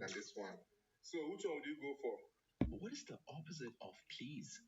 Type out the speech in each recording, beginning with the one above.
and this one. So which one would you go for? What is the opposite of please?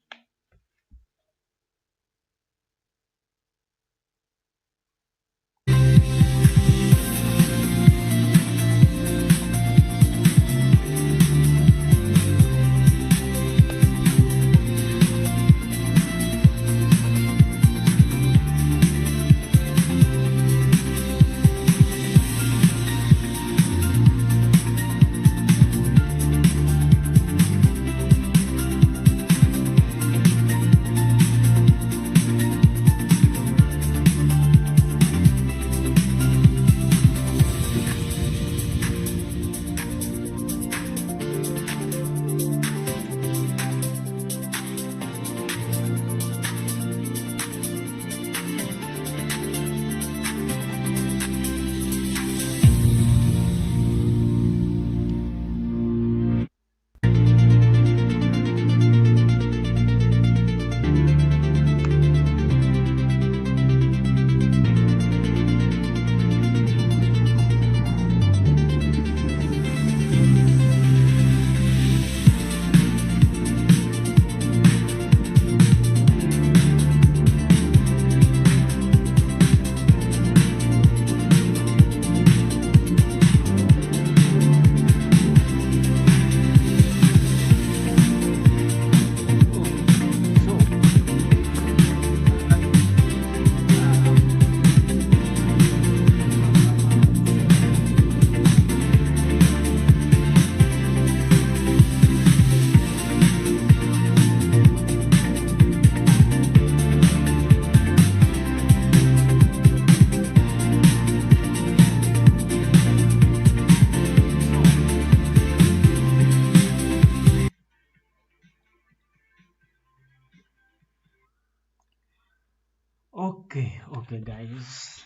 Okay, guys,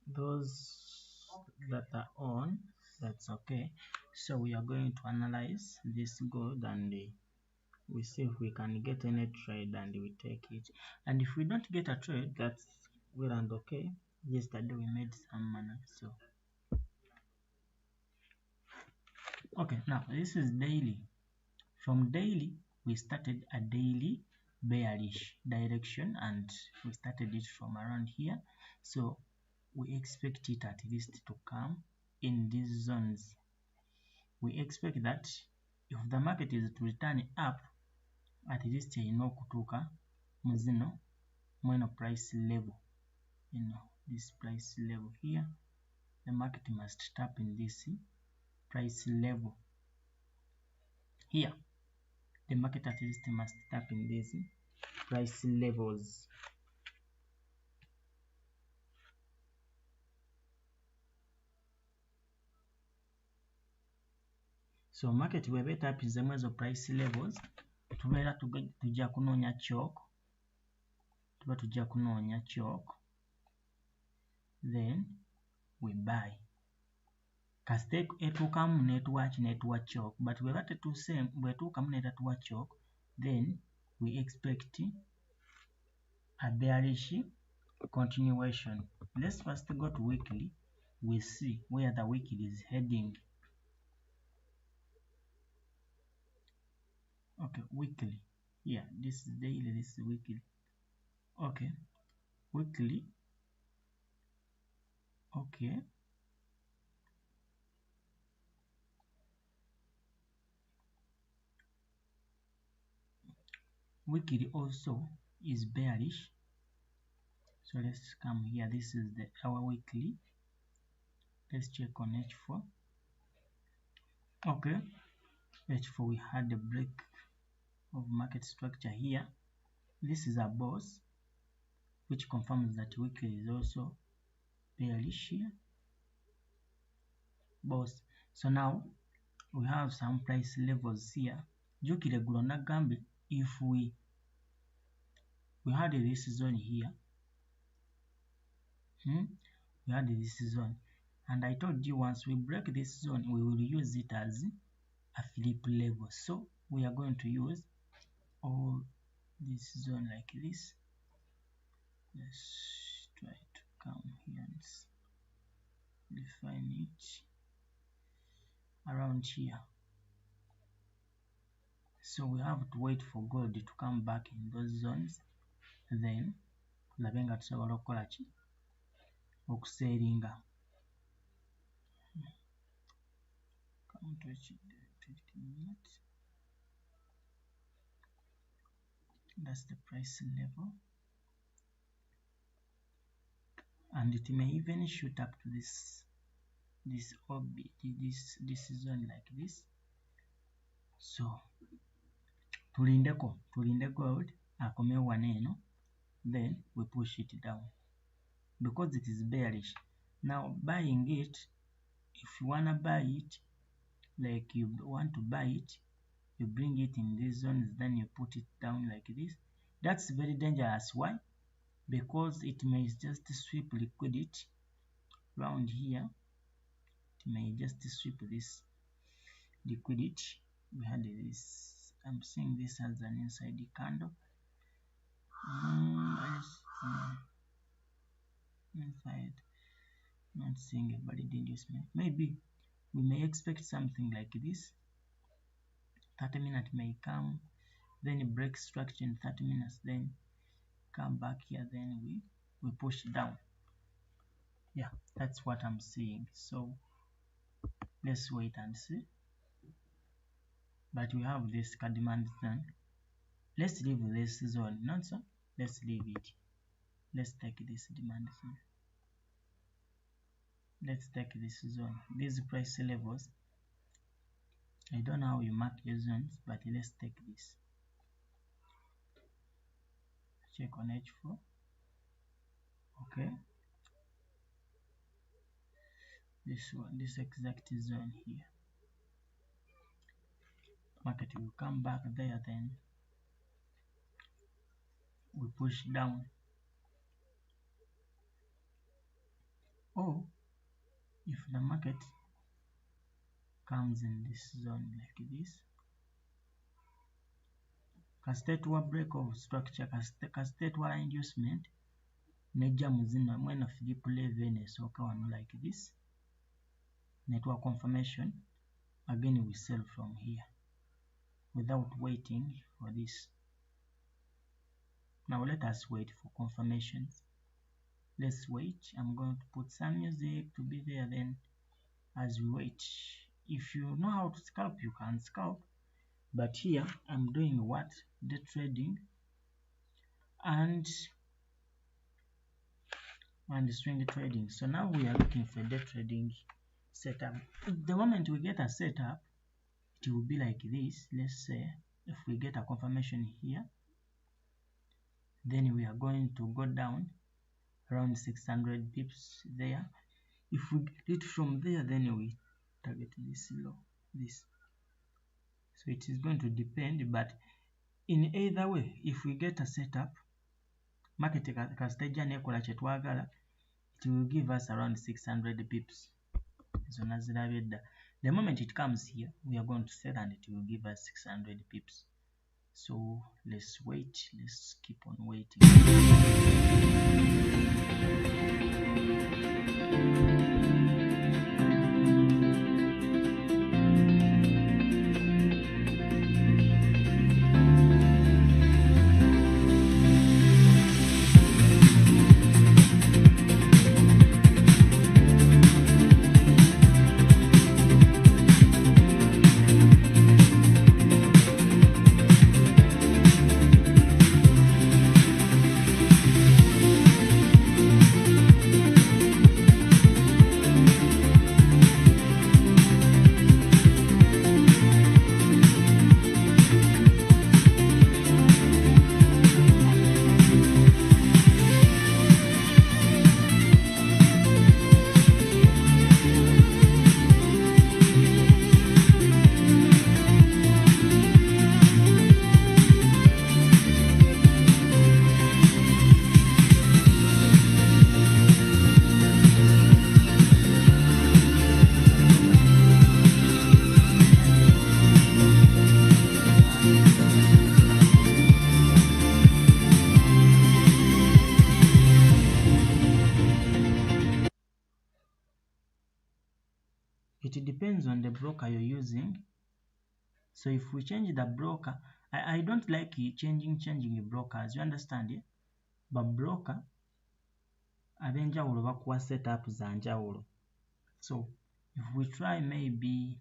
those that are on, that's okay. So we are going to analyze this gold and we see if we can get any trade and we take it. And if we don't get a trade, that's well and okay. Yesterday we made some money. So okay, now this is daily. From daily, we started a daily bearish direction and we started it from around here. So we expect it at least to come in these zones. We expect that if the market is to return up, at least kutuka muzino mweno price level, this price level here, the market must tap in this price level here. The market at least must tap in these price levels. So market webe tapizemu ezo price levels, tubeera tujja kunoonya chalk, then we buy. Kasite etuukamu netuwa chalk, but bweba bwetuukamu netatuwa chalk, then we expect a bearish continuation. Let's first go to weekly. We see where the weekly is heading. Okay, weekly. Yeah, this is daily, this is weekly. Okay, weekly. Okay. Weekly also is bearish. So let's come here. This is our weekly. Let's check on H4. Okay, H4 we had a break of market structure here. This is a boss, which confirms that weekly is also bearish here. Boss. So now we have some price levels here. Jukire Gulona Gambi, if we had this zone here, we had this zone, and I told you once we break this zone, we will use it as a flip level. So we are going to use all this zone like this. Let's try to come here and define it. around here. So we have to wait for gold to come back in those zones, then tulabe nga tusobola okukola ki, okuseeringa. That's the price level, and it may even shoot up to this orbit, this zone like this. So tulinde gold akome wano eno, then we push it down because it is bearish. Now buying it, if you wanna buy it, like you want to buy it, you bring it in these zones, then you put it down like this. That's very dangerous. Why? Because it may just sweep liquidity around here. It may just sweep this liquidity. We had this, I'm seeing this as an inside candle. Inside, not seeing a valid inducement. Maybe we may expect something like this. 30-minute may come, then it breaks structure in 30 minutes, then come back here, then we push it down. Yeah, that's what I'm seeing. So let's wait and see. But we have this demand zone. Let's leave this zone, not so. Let's leave it. Let's take this demand zone. Let's take this zone. These price levels, I don't know how you mark your zones, but let's take this. Check on H4. Okay. This one, this exact zone here. Market will come back there, then we push down. Or if the market comes in this zone like this, kastetwa break of structure, kastetwa inducement, nejja muzino mweno Philip Levene esooka wano like this, network confirmation, again we sell from here without waiting for this. Now let us wait for confirmations. Let's wait. I'm going to put some music to be there, then as we wait. If you know how to scalp, you can scalp, but here I'm doing what? Day trading and swing trading. So now we are looking for day trading setup. The moment we get a setup, it will be like this. Let's say if we get a confirmation here, then we are going to go down around 600 pips there. If we get it from there, then we target this low, this. So it is going to depend, but in either way, if we get a setup, market kastajja nekola kye twagala, it will give us around 600 pips. So the moment it comes here, we are going to sell and it will give us 600 pips. So let's wait, let's keep on waiting. it depends on the broker you're using. So if we change the broker, I don't like changing brokers, you understand? Yeah? But broker ab'enjawulo bakuwa setup za njawulo. So if we try maybe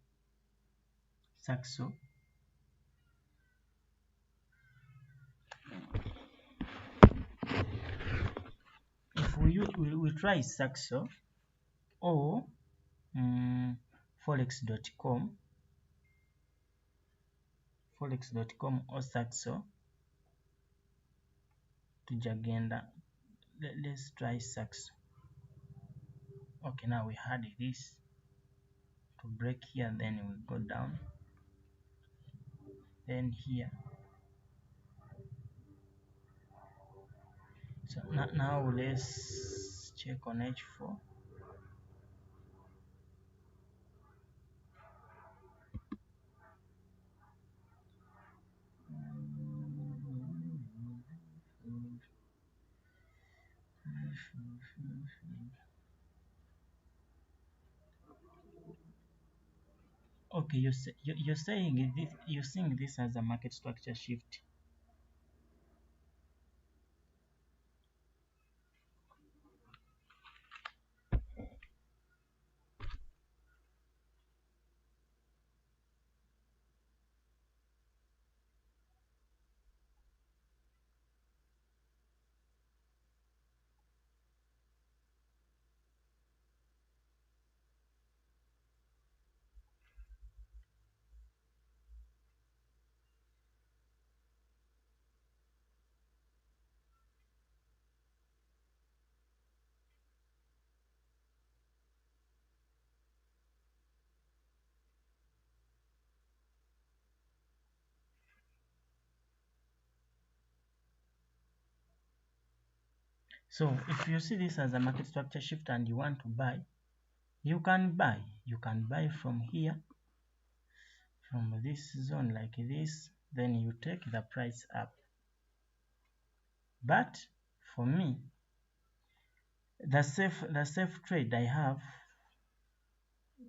Saxo, if we try Saxo or forex.com or Saxo, tujagenda. Let's try Saxo. Okay, now we had this to break here, then we go down, then here. So now let's check on H4. Okay, you're saying this, you're seeing this as a market structure shift. So if you see this as a market structure shift and you want to buy, you can buy. You can buy from here, from this zone like this, then you take the price up. But for me, the safe trade I have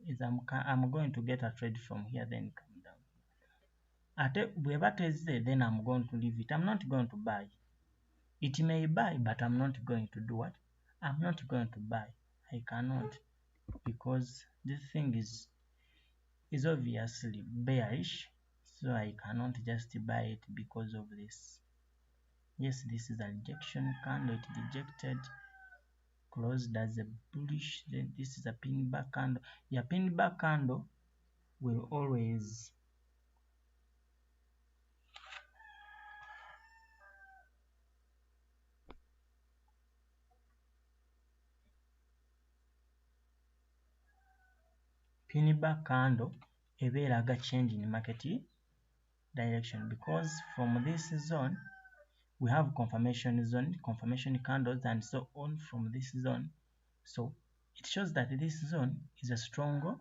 is I'm going to get a trade from here, then come down. Then I'm going to leave it. I'm not going to buy. It may buy, but I'm not going to do what? I'm not going to buy. I cannot, because this thing is obviously bearish, so I cannot just buy it because of this. Yes, this is a rejection candle. It rejected, closed as a bullish. Then this is a pin back candle. Your pin back candle will always pin back candle a change in market direction, because from this zone we have confirmation zone, confirmation candles, and so on from this zone. So it shows that this zone is a strong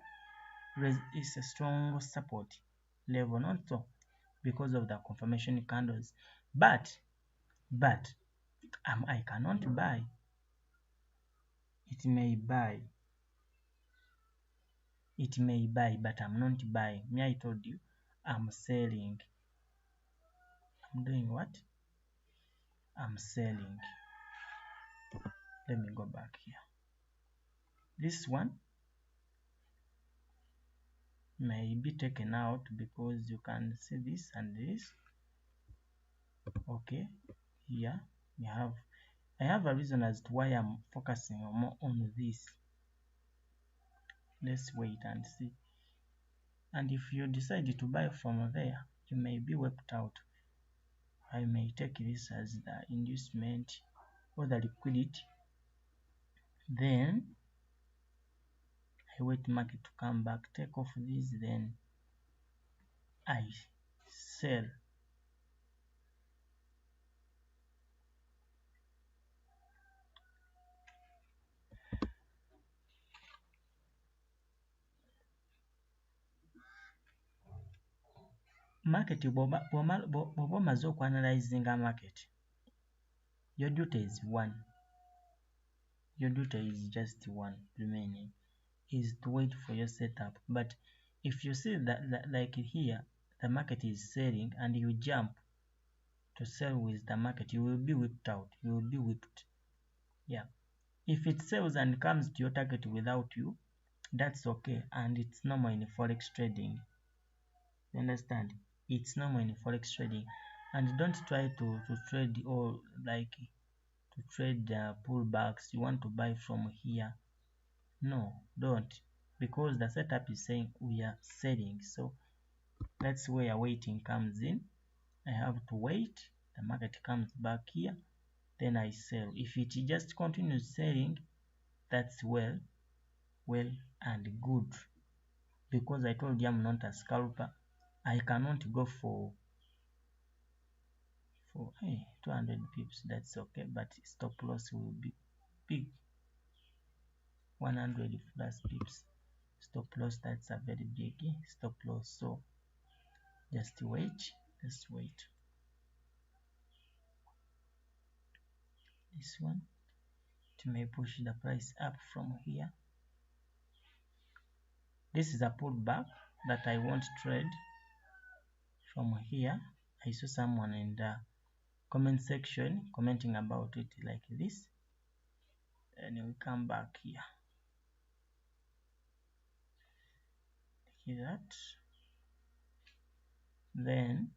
support level, not so because of the confirmation candles. But I cannot buy. It may buy, but I'm not buying. Me, I told you I'm selling. I'm doing what? I'm selling. Let me go back here. This one may be taken out because you can see this and this. Okay, here we have, I have a reason as to why I'm focusing more on this. Let's wait and see. And if you decide to buy from there, you may be wiped out. I may take this as the inducement or the liquidity. Then I wait market to come back, take off this, then I sell. Market bw'oba omaze okuanalyzinga market, your duty is one. Your duty is just one remaining. is to wait for your setup. But if you see that like here, the market is selling and you jump to sell with the market, you will be whipped out. You will be whipped. Yeah. If it sells and comes to your target without you, that's okay, and it's normal in forex trading. You understand? It's normal in forex trading. And don't try to trade or like to trade pullbacks. You want to buy from here. No, don't. Because the setup is saying we are selling. So that's where waiting comes in. I have to wait. The market comes back here. Then I sell. If it just continues selling, that's well and good. Because I told you I'm not a scalper. I cannot go for 200 pips. That's okay. But stop loss will be big. 100 plus pips. Stop loss, that's a very big stop loss. So just wait. Just wait. This one, it may push the price up from here. This is a pullback that I won't trade from here. I saw someone in the comment section commenting about it like this, and we come back here like that. Then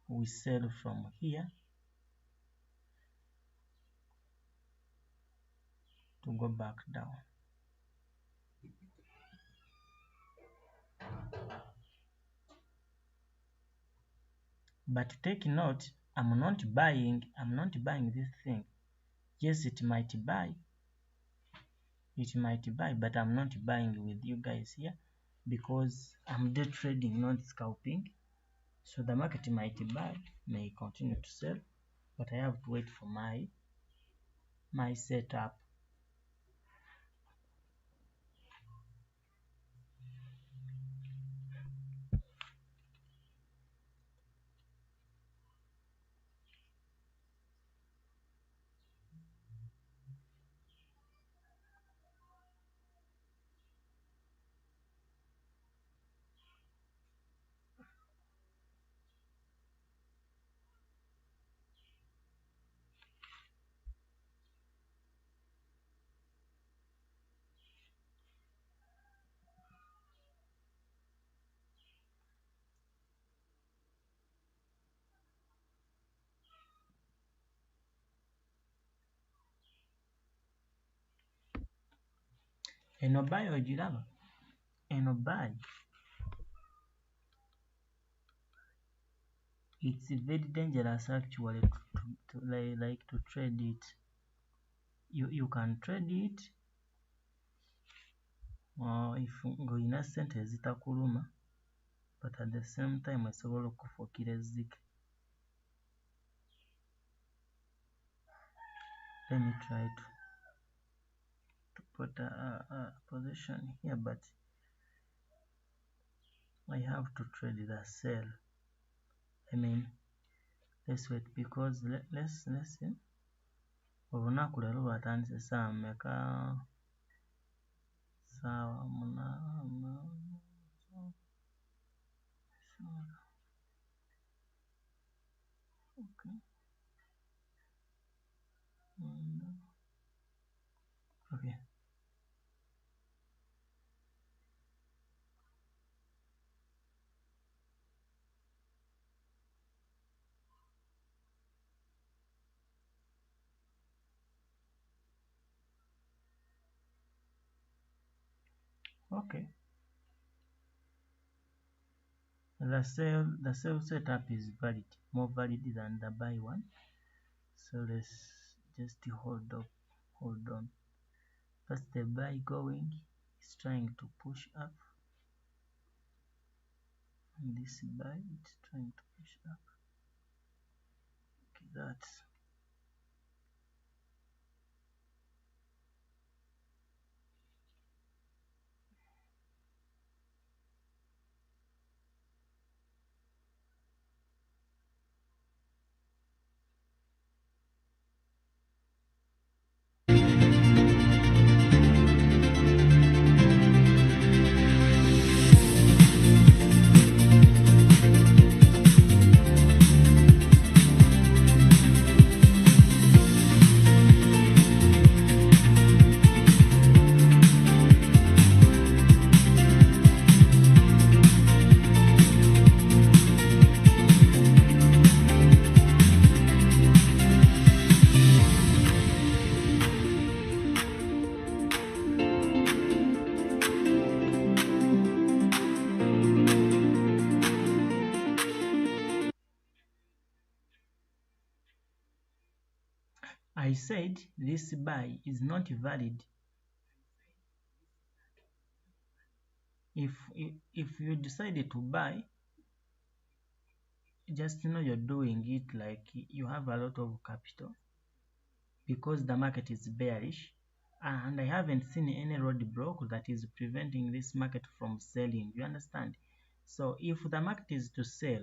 we sell from here to go back down. But take note, I'm not buying this thing. Yes, it might buy, but I'm not buying with you guys here because I'm day trading, not scalping. So the market might buy, may continue to sell, but I have to wait for my setup. Eno buy ogiraba? Eno buy. It's very dangerous actually to trade it. You can trade it if ng'olina ssente ezitakuluma, but at the same time esobola okufuukira ezzike. Let me try to put a position here, but I have to trade the sell. I mean, let's wait because let's see. Olunaku leero lwatandise ssaawa mmeka? Ssaawa 8. Okay. Okay. Okay. The sell setup is valid, more valid than the buy one. So let's just hold on. That's the buy going. It's trying to push up. And this buy, it's trying to push up. Okay, that's I said this buy is not valid. If you decided to buy, just know you're doing it like you have a lot of capital because the market is bearish, and I haven't seen any roadblock that is preventing this market from selling. You understand? So if the market is to sell,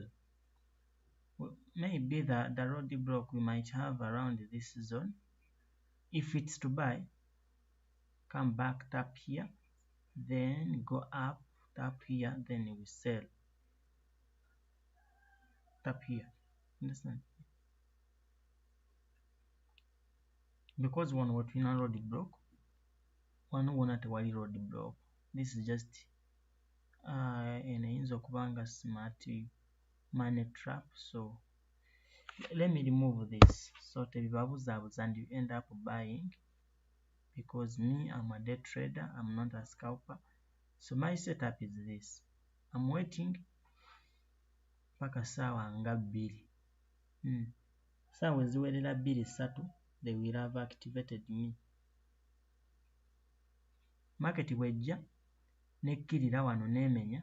maybe the roadblock we might have around this zone. If it's to buy, come back, tap here, then go up, tap here, then we sell, tap here. Understand? Because one what we know roadblock, one won't tewali roadblock. This is just enayinza okuba nga smart money trap. So let me remove this so tebibabuzaabuza and you end up buying, because me, I'm a day trader, I'm not a scalper. So my setup is this. I'm waiting paka sawa nga 2. Sawa eziwerera 2-3 they will have activated me. Market bwejja nekkirira wano nemenya,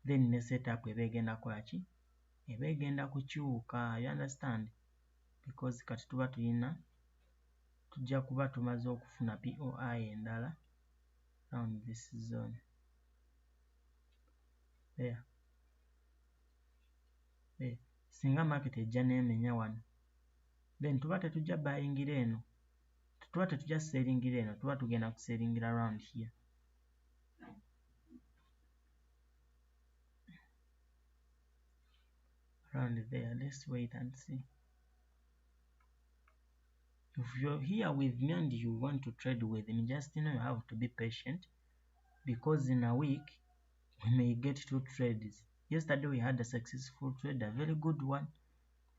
then ne setup eba egenda kolaki, eba egenda kukyuka. You understand? Because kati tuba tujja kuba tumaze okufuna POI endala around this zone. There. Singa market ejja nemenya wano, then tuba tetujja buyingira eno, tuba tetujja sellingira eno, tuba tugenda kusellingira around here. Around there. Let's wait and see. If you're here with me and you want to trade with me, just know you have to be patient, because in a week we may get 2 trades. Yesterday we had a successful trade, a very good one.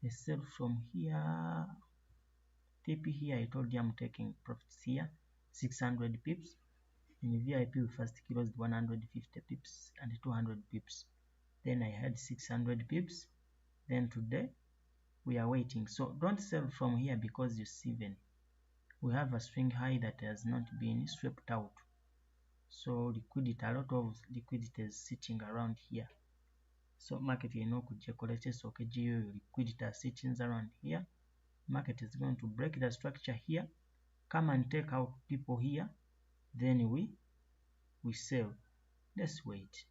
I sell from here, TP here. I told you I'm taking profits here, 600 pips. In VIP we first closed 150 pips and 200 pips. Then I had 600 pips. Then today we are waiting. So don't sell from here, because you see then we have a swing high that has not been swept out. So liquidity, a lot of liquidity is sitting around here. So market you know could so liquidity sitting around here. Market is going to break the structure here, come and take out people here, then we sell. Let's wait.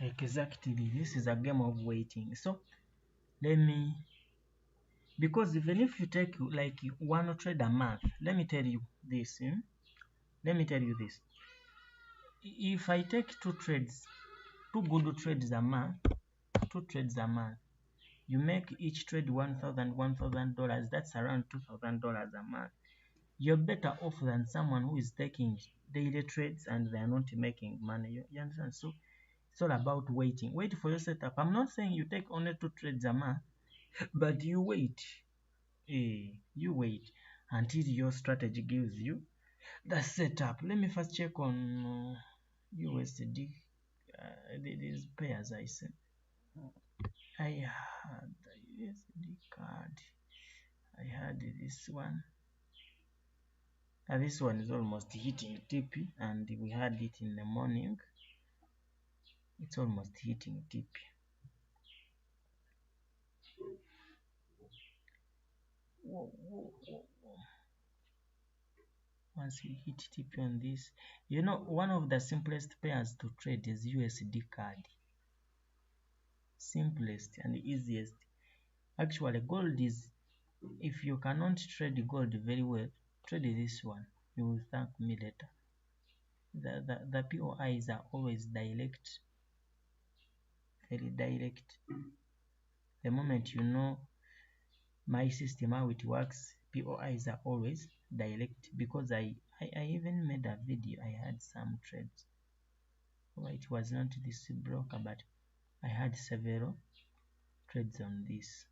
Exactly, this is a game of waiting. So let me, because even if you take like one trade a month, let me tell you this. Let me tell you this. If I take two good trades a month, you make each trade $1,000. That's around $2,000 a month. You're better off than someone who is taking daily trades and they are not making money. You understand? So it's all about waiting. Wait for your setup. I'm not saying you take only two trades a month, but you wait. You wait until your strategy gives you the setup. Let me first check on USD. These pairs I said. I had the USD card. I had this one. This one is almost hitting TP, and we had it in the morning. It's almost hitting TP. Whoa. Once we hit TP on this, you know, one of the simplest pairs to trade is USD card. Simplest and easiest. Actually, gold is, if you cannot trade gold very well, trade this one. You will thank me later. The POIs are always direct, very direct. The moment you know my system, how it works, POIs are always direct, because I even made a video. I had some trades. Well, it was not this broker, but I had several trades on this.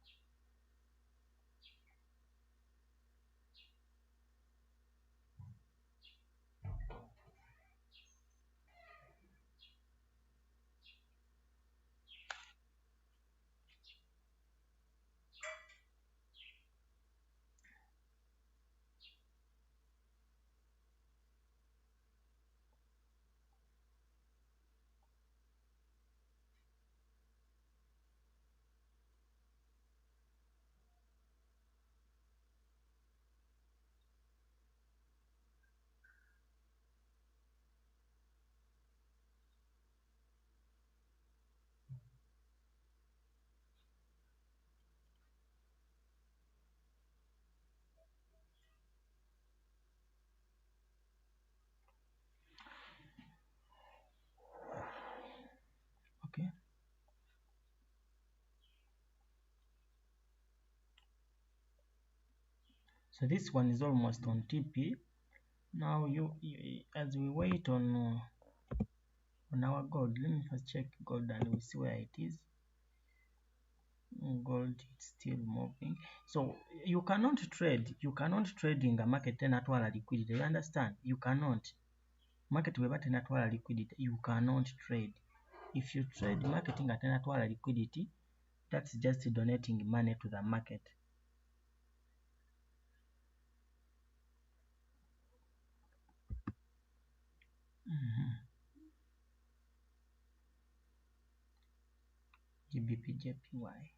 Okay. So this one is almost on TP. Now as we wait on our gold, let me first check gold and we see where it is. Gold, it's still moving. So you cannot trade in the market tenatwala liquidity. You understand? You cannot. Market weba tenatwala liquidity. You cannot trade. If you trade marketing at tenatwala liquidity, that's just donating money to the market. GBP JPY.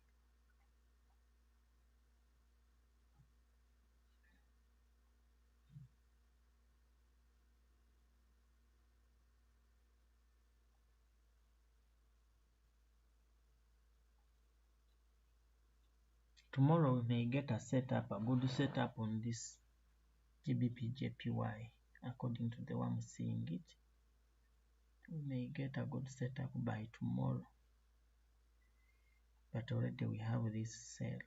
Tomorrow we may get a good setup on this GBP JPY. According to the way I'm seeing it, we may get a good setup by tomorrow. But already we have this sell.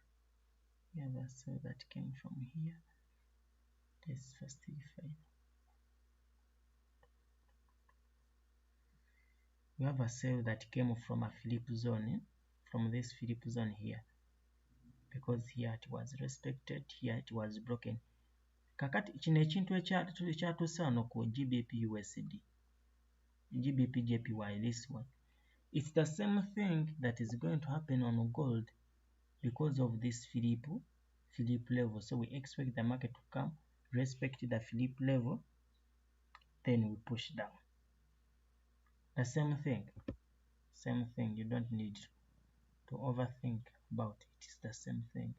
We have a sell that came from here. Let's first define. We have a sell that came from a flip zone, from this flip zone here, because here it was respected, here it was broken. Kakati kino ekintu ekyatuuse wano ku GBP USD, GBP JPY, this one, it's the same thing that is going to happen on gold because of this flip level. So we expect the market to come, respect the flip level, then we push down. The same thing. You don't need to overthink about it. It's the same thing.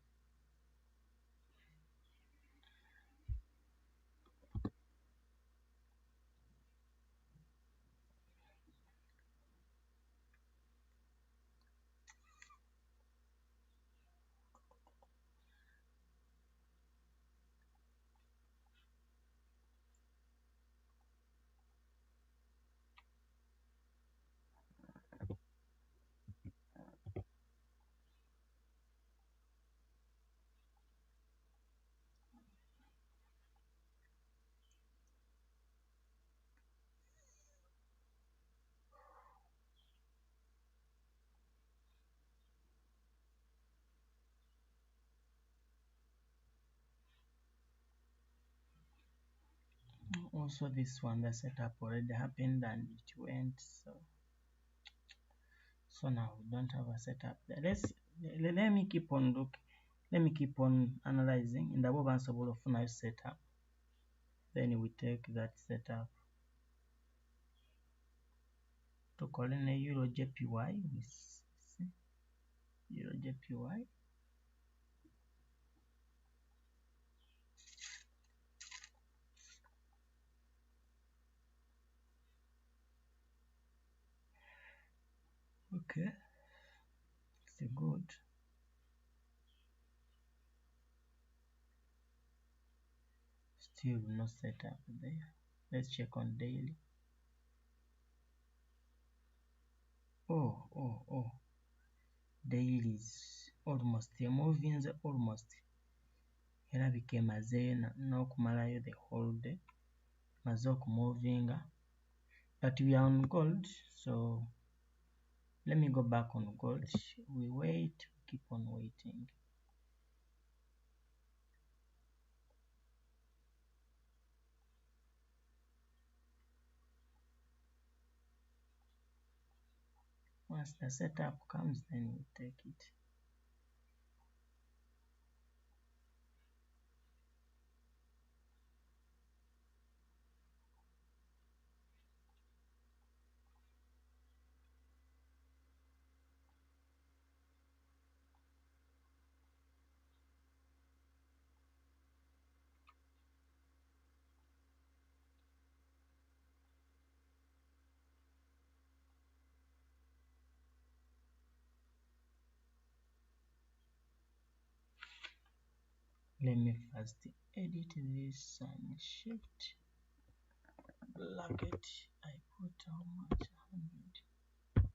Also this one, the setup already happened and it went, so now we don't have a setup there. Let me keep on analyzing in the nsobola okufunayo setup, then we take that setup tukole ne euro jpy with euro jpy. Okay, it's good. Still no setup there. Let's check on daily. Oh, daily is almost moving almost erabika emaze n'okumalayo the whole day, maze okumuvinga, but we are on gold, so let me go back on gold. We wait, we keep on waiting. Once the setup comes, then we take it. Let me first edit this and shift bracket. I put how much? 100.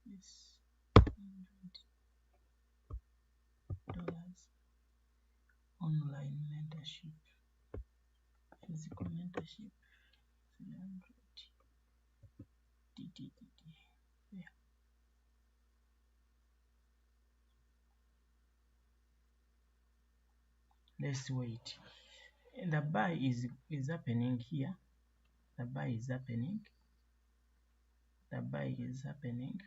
Yes, $100. Online mentorship, physical mentorship, 300. Yeah. Let's wait. The buy is happening here. The buy is happening. The buy is happening.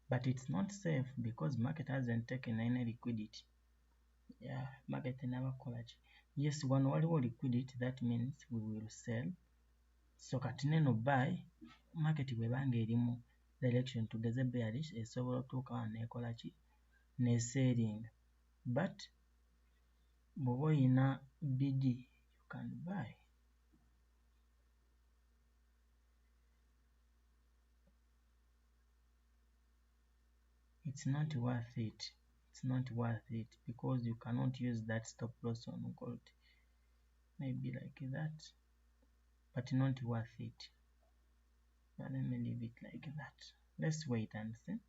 But it's not safe because market hasn't taken any liquidity. Yeah, market never collapse. Yes, one waliwo liquidity, that means we will sell. So kati neno buy, market bwebanga erimu direction tugeze bearish, esobola otuuka wano nekola ki, ne selling. But bw'oba oyina BD, you can buy. It's not worth it. It's not worth it because you cannot use that stop loss on gold. Maybe like that, but not worth it. But let me leave it like that. Let's wait and see.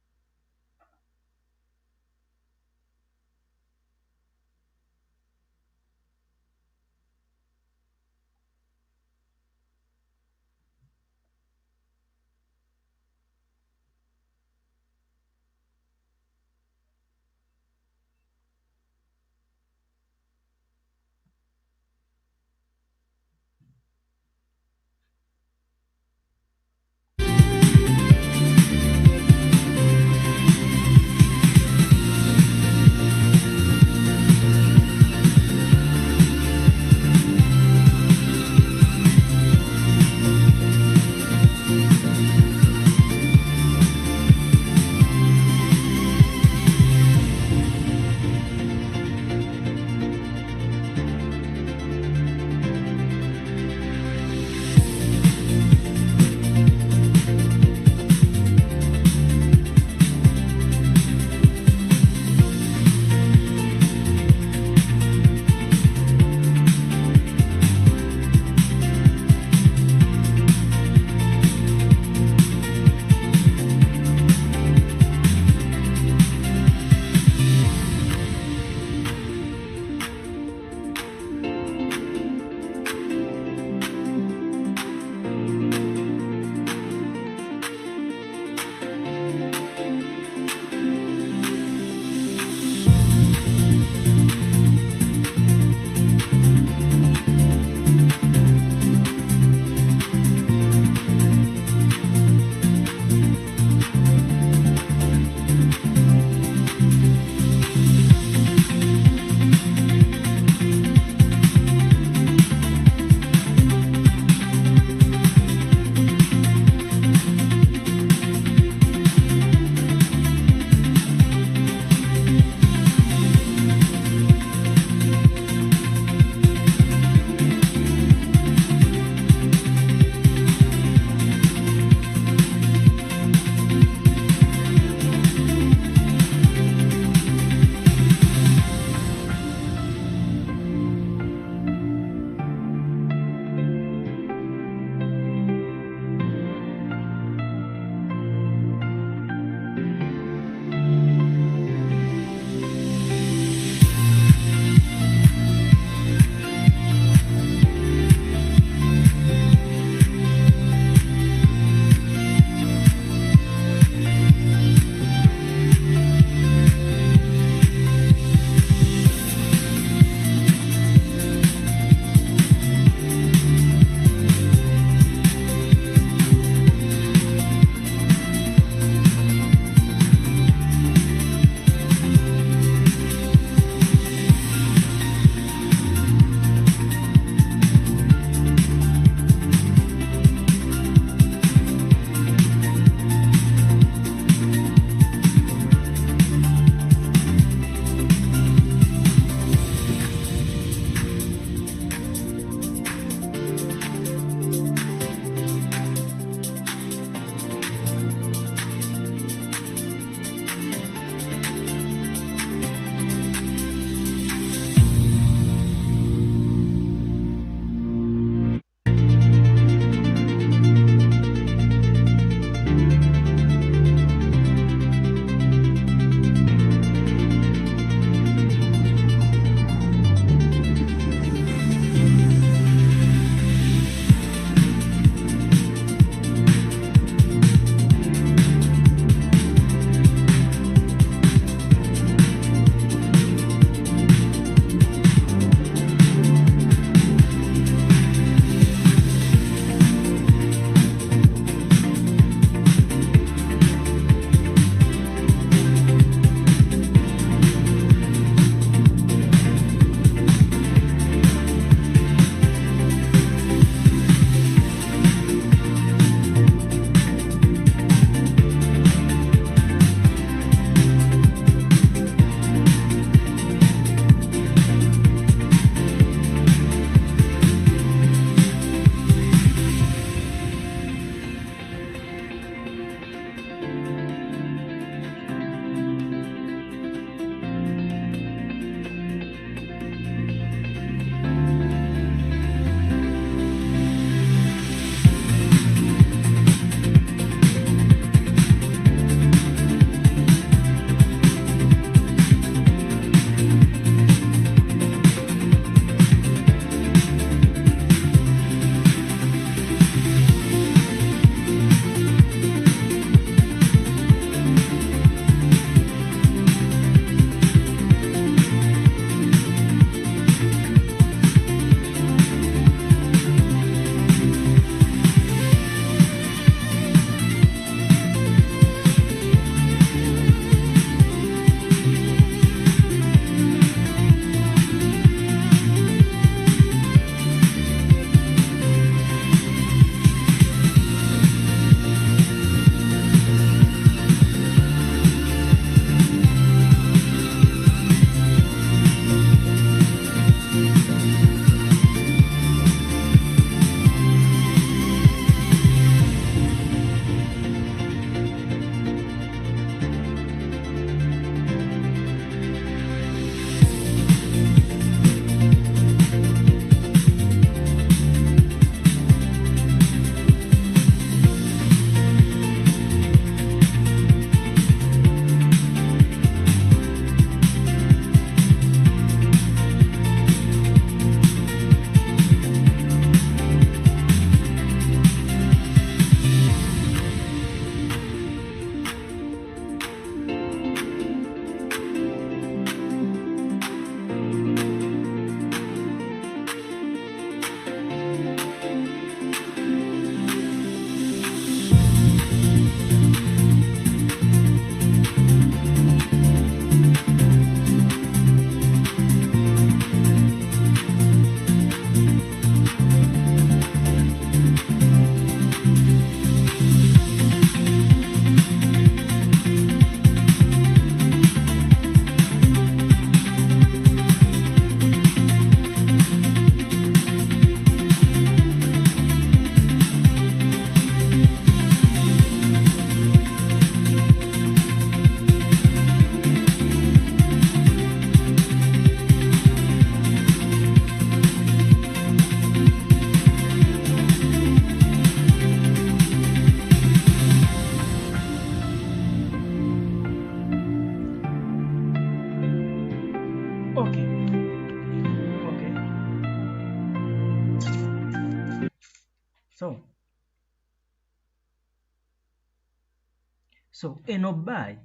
So eno buy,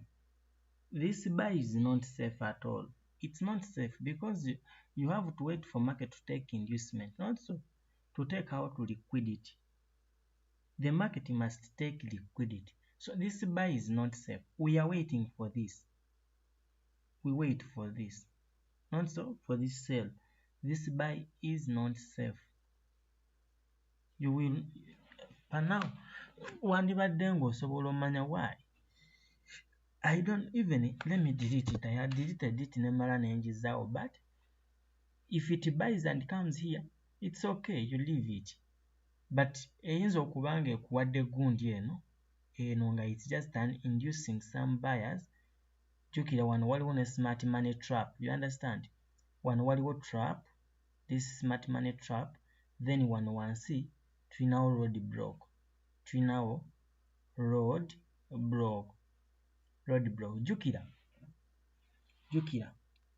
this buy is not safe at all. It's not safe because you have to wait for market to take inducement, not so to take out liquidity. The market must take liquidity. So this buy is not safe. We are waiting for this. We wait for this. Not so for this sell. This buy is not safe. You will, but now, wandibadde ng'osobola omanya why. I don't even, let me delete it. I had deleted it nemala nenjizaawo, but if it buys and comes here, it's okay, you leave it. But eyinza okuba nga ekuwadde gundi eno nga it's just done inducing some buyers. Jukira wano waliwo ne smart money trap, you understand? Wano waliwo trap, this smart money trap, then wano wansi tulinawo road block. Tulinawo road block. Jukira,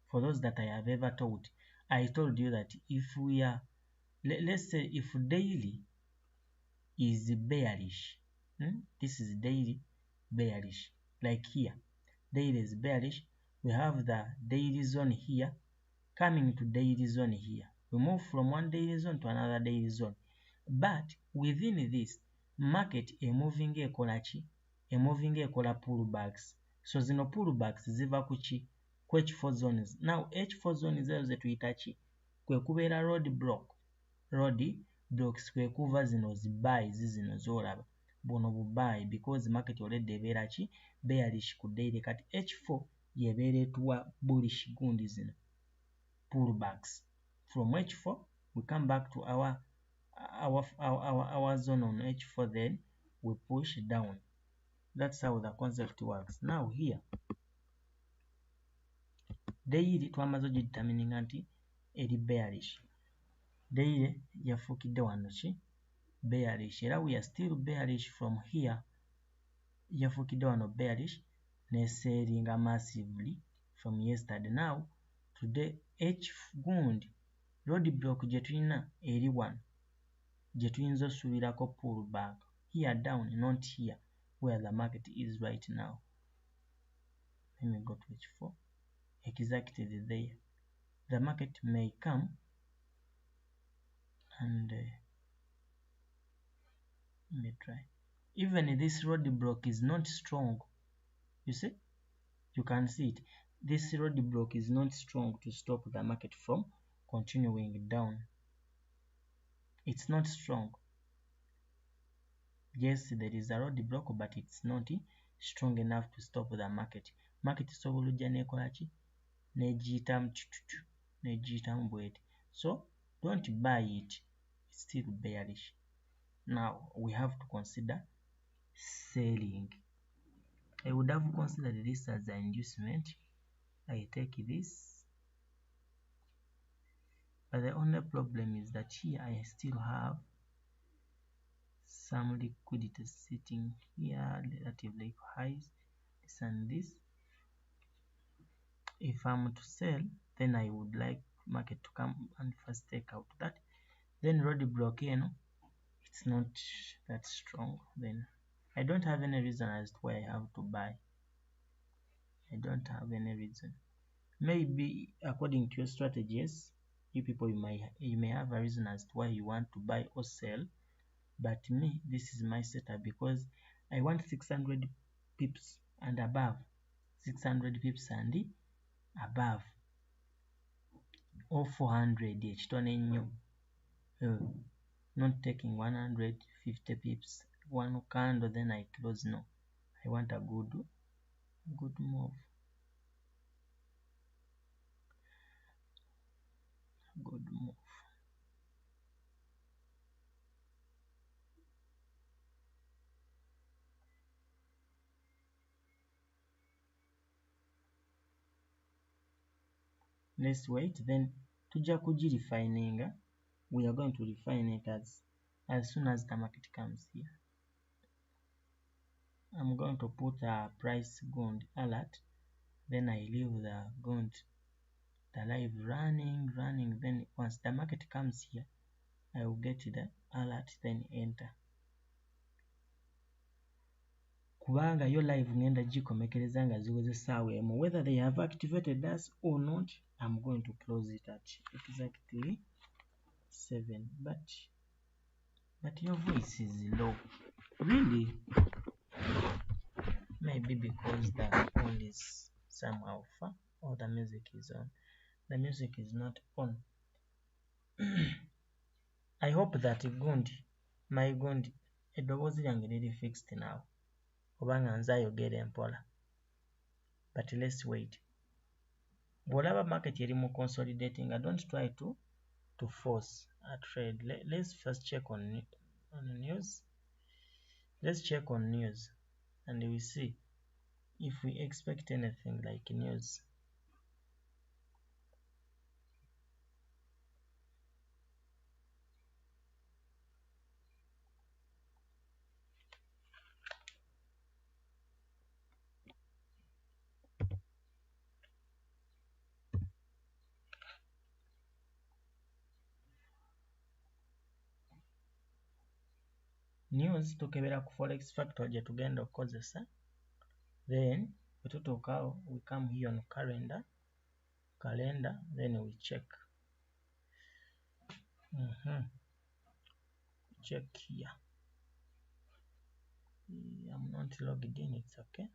for those that I have ever taught, I told you that if we are, let's say if daily is bearish, this is daily bearish, like here, daily is bearish, we have the daily zone here, coming to daily zone here. We move from one daily zone to another daily zone. But within this, market moving ekola pullbacks. So zino pullbacks ziva kuchi ku H4 zones. Now H4 zones ezo zetuyita ki? Kwe kubeera road blocks kwe kuva zino buys zino zolaba. Buno buy because market already ebeera ki? Bearish ku daily, kati H4 yebeera etuwa bullish gundi zino pullbacks. From H4 we come back to our zone on H4, then we push down. That's how the concept works. Now here, daily twamaze ogidetermininga nti eri bearish. Daily yafuukidde wano ki? Bearish. Era we are still bearish from here. Yafuukidde wano bearish ne sellinga massively from yesterday. Now today H gundi road block gye tulina eri wano gye tuyinza osuubirako pullback here down, not here where the market is right now. Let me go to H4. Exactly there. The market may come and let me try. Even this road block is not strong. You see? You can see it. This road block is not strong to stop the market from continuing down. It's not strong. Yes, there is a road block, but it's not strong enough to stop the market. Market isobola ojja nekola ki? Negiyitamu tututu, negiyitamu bweti. So don't buy it. It's still bearish. Now we have to consider selling. I would have considered this as an inducement. I take this. But the only problem is that here I still have some liquidity sitting here, relatively highs, this and this. If I'm to sell, then I would like market to come and first take out that. Then road block, it's not that strong. Then I don't have any reason as to why I have to buy. I don't have any reason. Maybe according to your strategies, you people, you may have a reason as to why you want to buy or sell. But me, this is my setup because I want 600 pips and above. 600 pips and above. Or 400 ekitone nnyo. Not taking 150 pips. One candle, then I close. No. I want a good move. Good move. Let's wait, then tujja kugirefininga. We are going to refine it as soon as the market comes here. I'm going to put a price gund alert, then I leave the gund, the live running, then once the market comes here, I will get the alert, then enter. kubanga yo live ngenda gikomekereza nga ziweze essaawa emu. Whether they have activated us or not, I'm going to close it at exactly 7. But your voice is low. Really? Maybe because the phone is somehow far or the music is on. The music is not on. I hope that my gundi eddoboozi lyange liri fixed now. Obanga nze ayogera mpola. But let's wait. Bw'olaba market eri mu consolidating, I don't try to force a trade. Let's first check on news. Let's check on news and we see if we expect anything like news. News tukebera ku forex factor gye tugenda okukozesa. Then bwe tutuukaawo we come here on calendar, then we check. Check here. I'm not logged in, it's okay.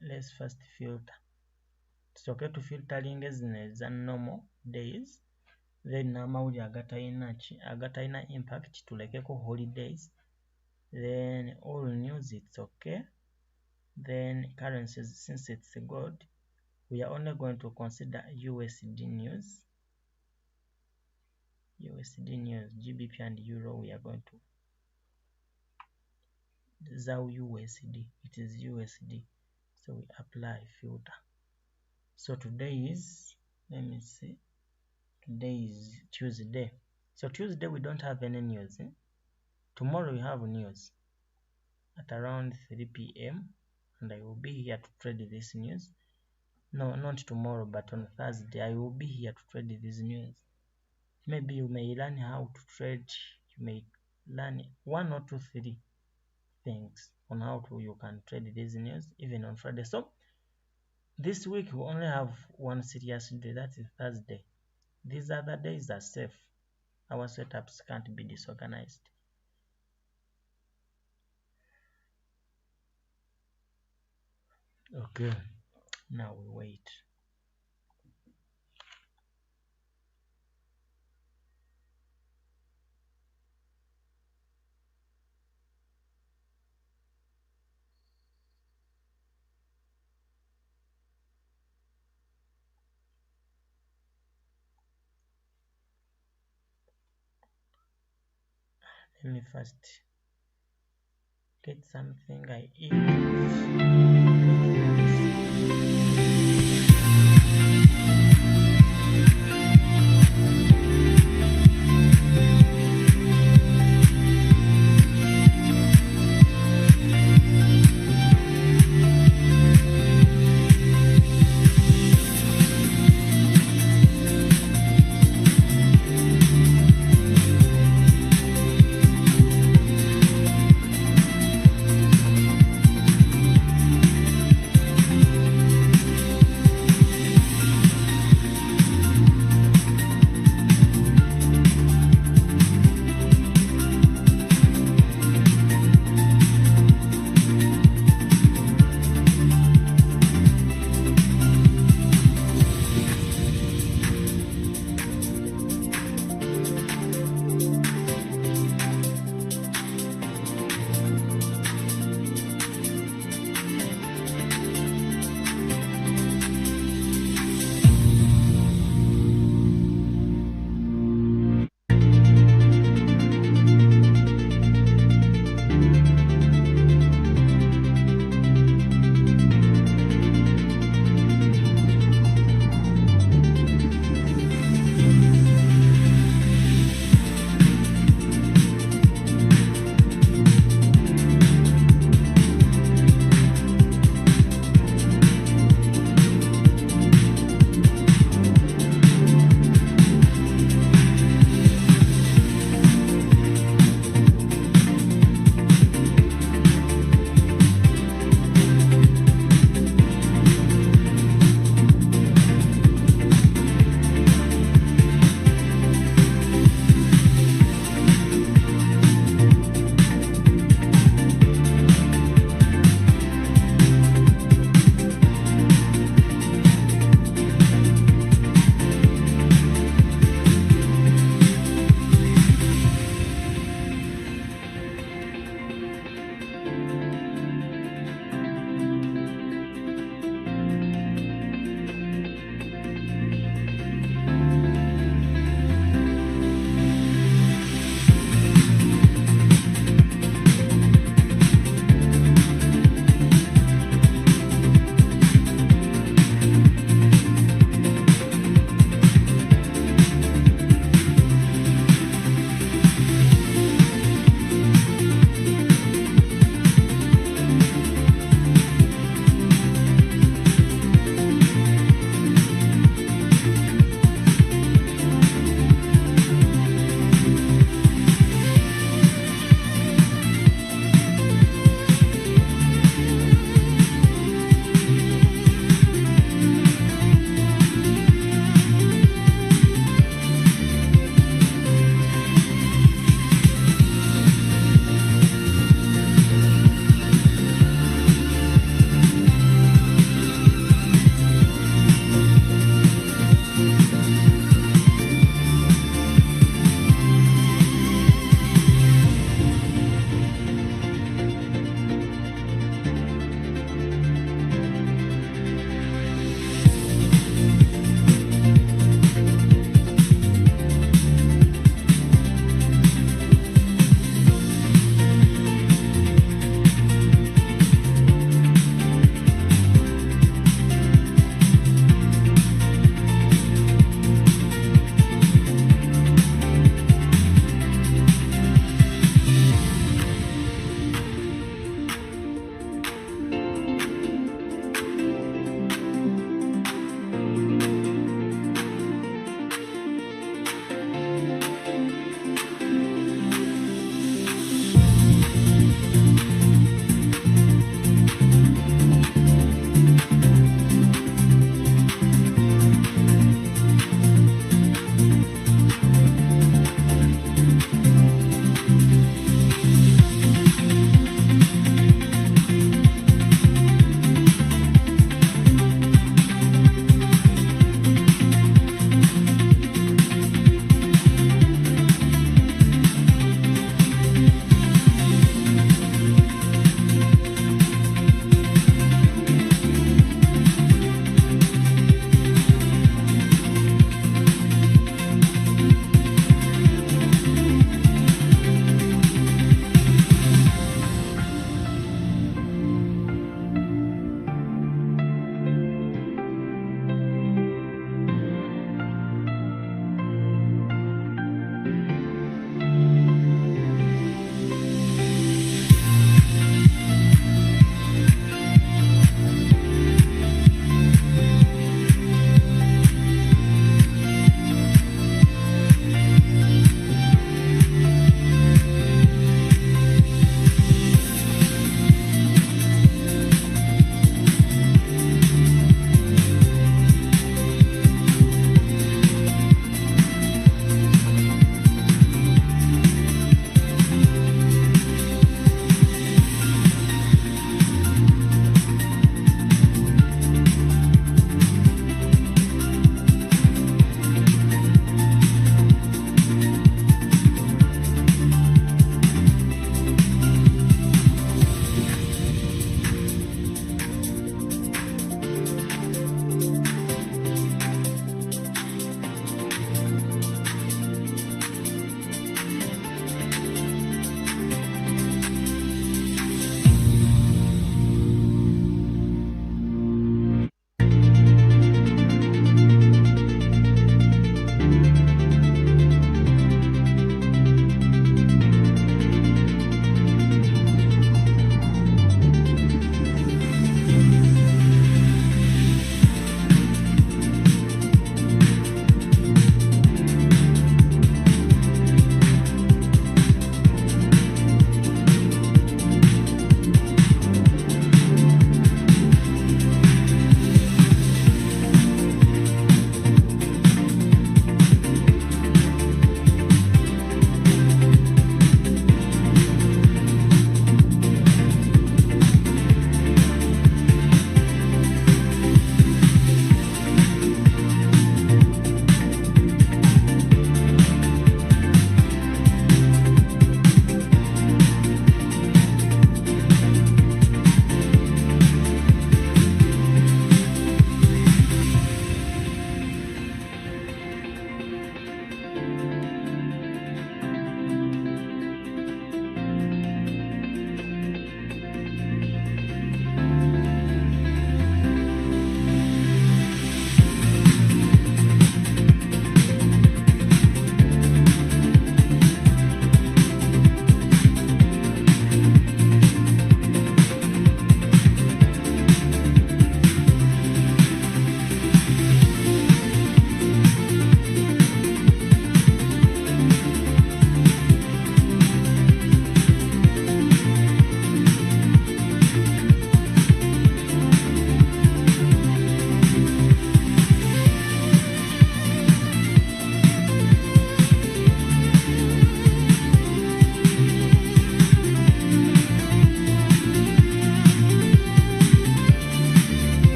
Let's first filter. It's okay to filtering as normal days. Then namawuli agatayina impact tulekeko holidays. Then all news, it's okay. Then currencies, since it's gold, we are only going to consider USD news. GBP and Euro, we are going to xauusd. It is USD. So we apply filter. So today is, let me see, today is Tuesday. So Tuesday we don't have any news. Tomorrow we have news at around 3 p.m. and I will be here to trade this news. No, not tomorrow, but on Thursday I will be here to trade this news. Maybe you may learn how to trade. You may learn 1 or 2, 3 things on how you can trade this news even on Friday. So this week we only have one serious day, that is Thursday. These other days are safe. Our setups can't be disorganized. Okay, now we wait. Let me first get something I eat.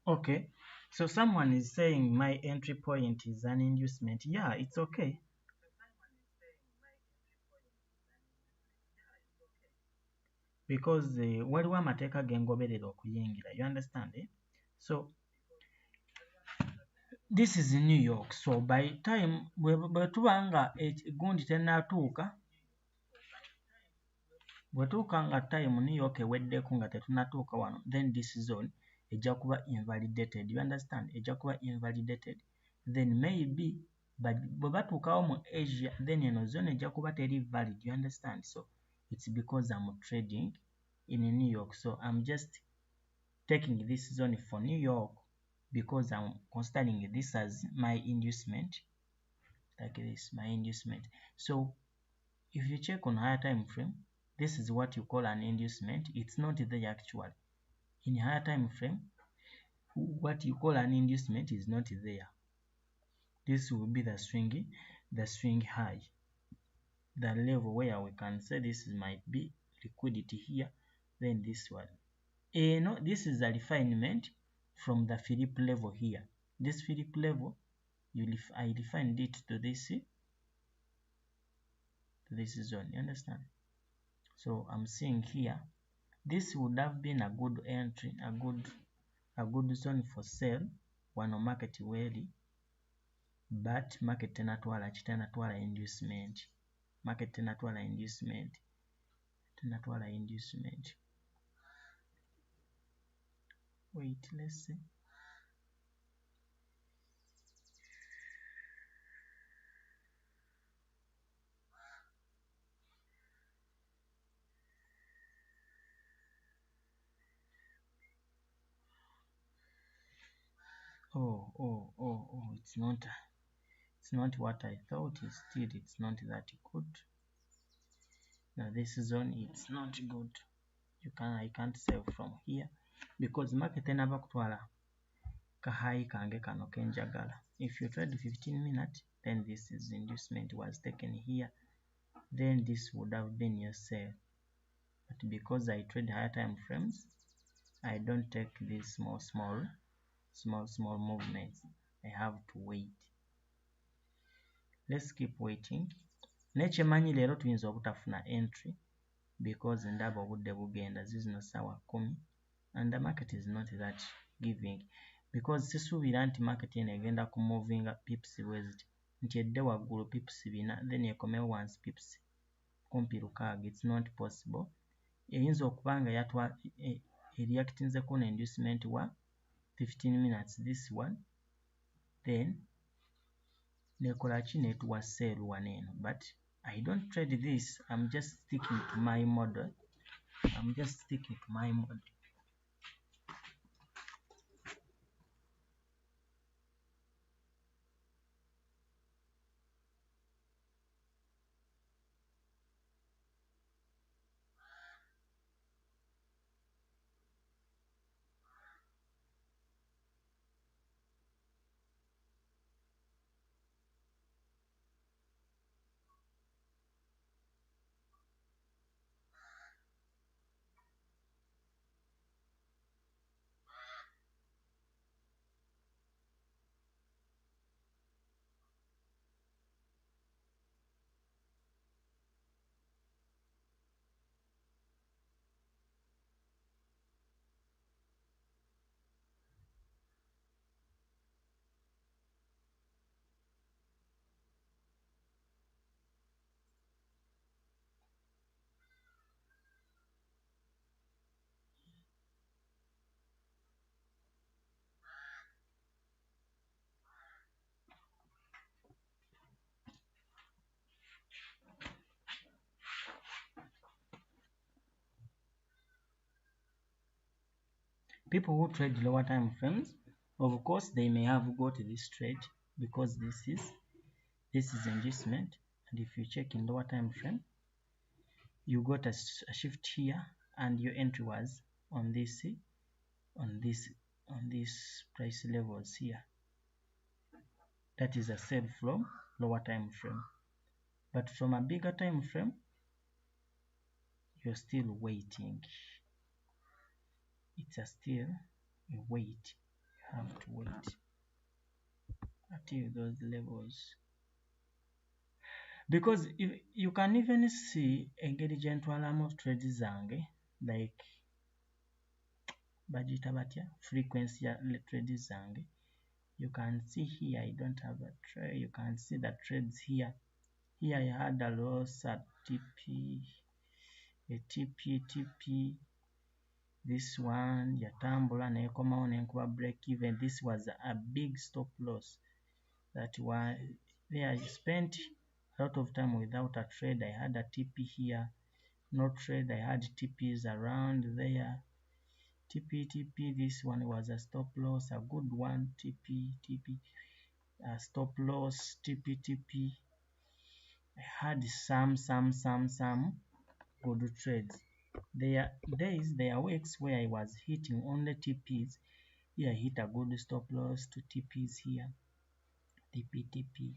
Okay, so someone is saying my entry point is an inducement. Yeah, it's okay. Because waliwo amateeka gengoberera okuyingira, you understand, eh? So this is New York, so by time bwetuba nga gundi tenatuuka, bwetuuka nga time New York eweddeko nga tetunatuuka wano, then this zone ejja kuba invalidated, you understand, ejja kuba invalidated, then maybe bwe batuukawo mu Asia, then eno zone ejja kuba teri valid, you understand. So it's because I'm trading in New York, so I'm just taking this zone for New York because I'm considering this as my inducement, like this, my inducement. So if you check on higher time frame, this is what you call an inducement. It's not there actually. In higher time frame, what you call an inducement is not there. This will be the swing high, the level where we can say this might be liquidity here, then this one. No, this is a refinement from the Philip level here. This Philip level, I refined it to this zone, you understand? So I'm seeing here, this would have been a good entry, a good zone for sell wano market weri, but market tenatwala inducement, market tenatwala inducement. Wait, let's see. Oh, it's not what I thought. It's not that good. Now this zone, it's not good. I can't sell from here because market enaba kutwala kahayi kange kano kenjagala. If you trade 15 minutes, then this is inducement was taken here, then this would have been your sell. But because I trade higher time frames, I don't take these small movements. I have to wait. Let's keep waiting. Nekyemanyi leero tuyinza obutafuna entry because ndaba obudde bugenda zizino ssaawa 10 and the market is not that giving, because sisuubira nti market eno egenda ku movinga pips bweziti nti edde waggulu pips 4 then ekomewo wansi pips kumpi 6. It's not possible. Eyinza okuba nga reactinzeko ne inducement wa 15 minutes, this one, then nekola ki netuwa sell wano eno, but I don't trade this. I'm just sticking to my model. People who trade lower time frames, of course, they may have got this trade because this is inducement, and if you check in lower time frame, you got a shift here, and your entry was on this price levels here. That is a sell from lower time frame, but from a bigger time frame, you're still waiting. It's still a wait. have to wait until those levels, because if you can even see engeri gye ntwalamu trade zange, like bagiyita batya, frequency ya trade zange. You can see here I don't have a trade. You can see the trades here. Here I had a loss at TP, a TP. This one yatambula nekomawo nenkuba break even. This was a big stop loss. That one there I spent a lot of time without a trade. I had a TP here, no trade. I had TPs around there. TP. This one was a stop loss, a good one. TP. Stop loss. TP. I had some good trades. There are days, there are weeks where I was hitting only TPs. Here I hit a good stop loss to TPs here. TP.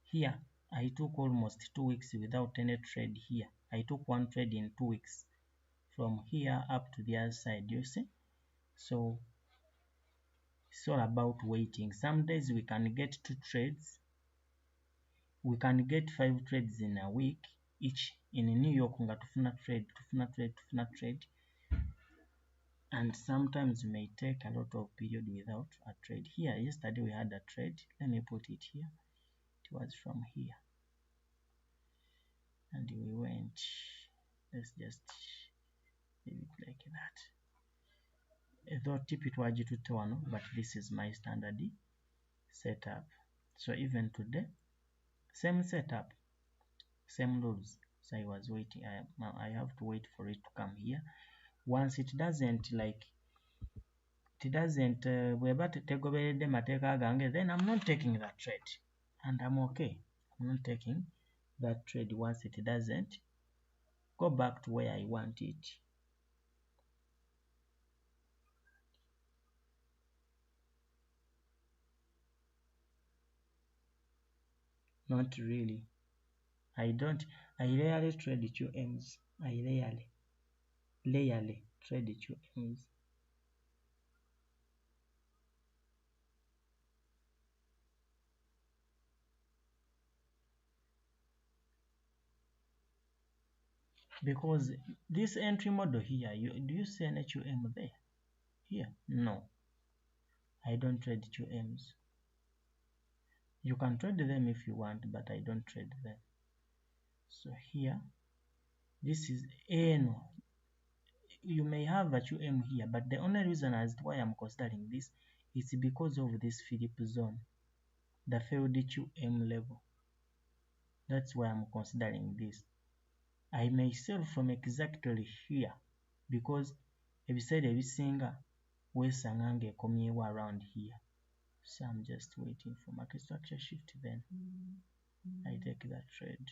Here I took almost 2 weeks without any trade here. I took one trade in 2 weeks from here up to the other side, you see. So it's all about waiting. Some days we can get 2 trades. We can get 5 trades in a week each. In New York nga tufuna trade. And sometimes we may take a lot of period without a trade. Here, yesterday we had a trade. Let me put it here. It was from here. And we went. Let's just leave it like that. Though tip it wagitutte wano, but this is my standard setup. So even today, same setup, same rules. So I was waiting. I have to wait for it to come here. Once it doesn't weba tegoberedde mateeka gange, then I'm not taking that trade, and I'm okay. I'm not taking that trade once it doesn't go back to where I want it. Not really. I rarely trade QMs. I rarely trade QMs. Because this entry model here, do you see an HUM there? Here? No. I don't trade QMs. You can trade them if you want, but I don't trade them. So here, this is N. You may have a QM here, but the only reason as to why I'm considering this is because of this Philip zone, the failed QM level. That's why I'm considering this. I may sell from exactly here because ebiseera ebisinga weesanga ng'ekomyewo around here. So I'm just waiting for market structure shift, then I take that trade.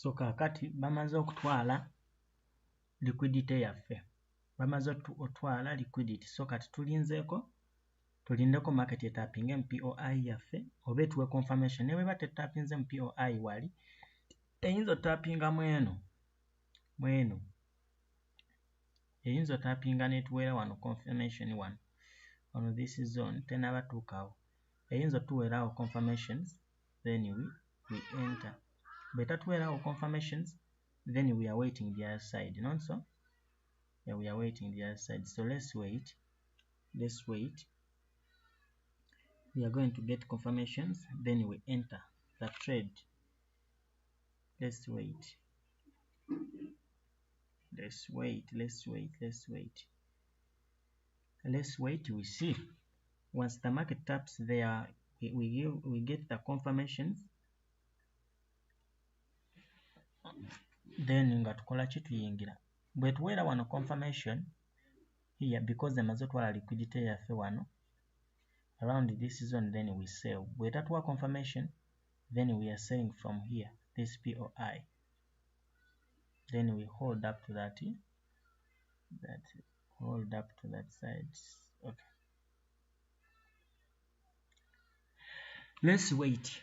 So kakati bamaze okutwala liquidity yaffe, bamaze otwala liquidity. So kati tulindeko market etapinge mu POI yaffe oba etuwe confirmation. Ne bweba tetapinze mu POI wali eyinza otapinga mweno eyinza otapinga netuweera wano confirmation wano on this zone tenaba tuukawo, eyinza otuweerawo confirmations then we enter. Betatuweerawo confirmations then we are waiting the other side, not so? Yeah, we are waiting the other side. So let's wait. We are going to get confirmations, then we enter the trade. Let's wait. We see. Once the market taps there, we get the confirmations. Then nga tukola ki tuyingira. Bwe tuweera wano confirmation here because emaze otwala liquidity yaffe wano around this zone, then we sell. Bwe tatuwa confirmation, then we are selling from here, this POI. Then we hold up to that side. Okay. Let's wait.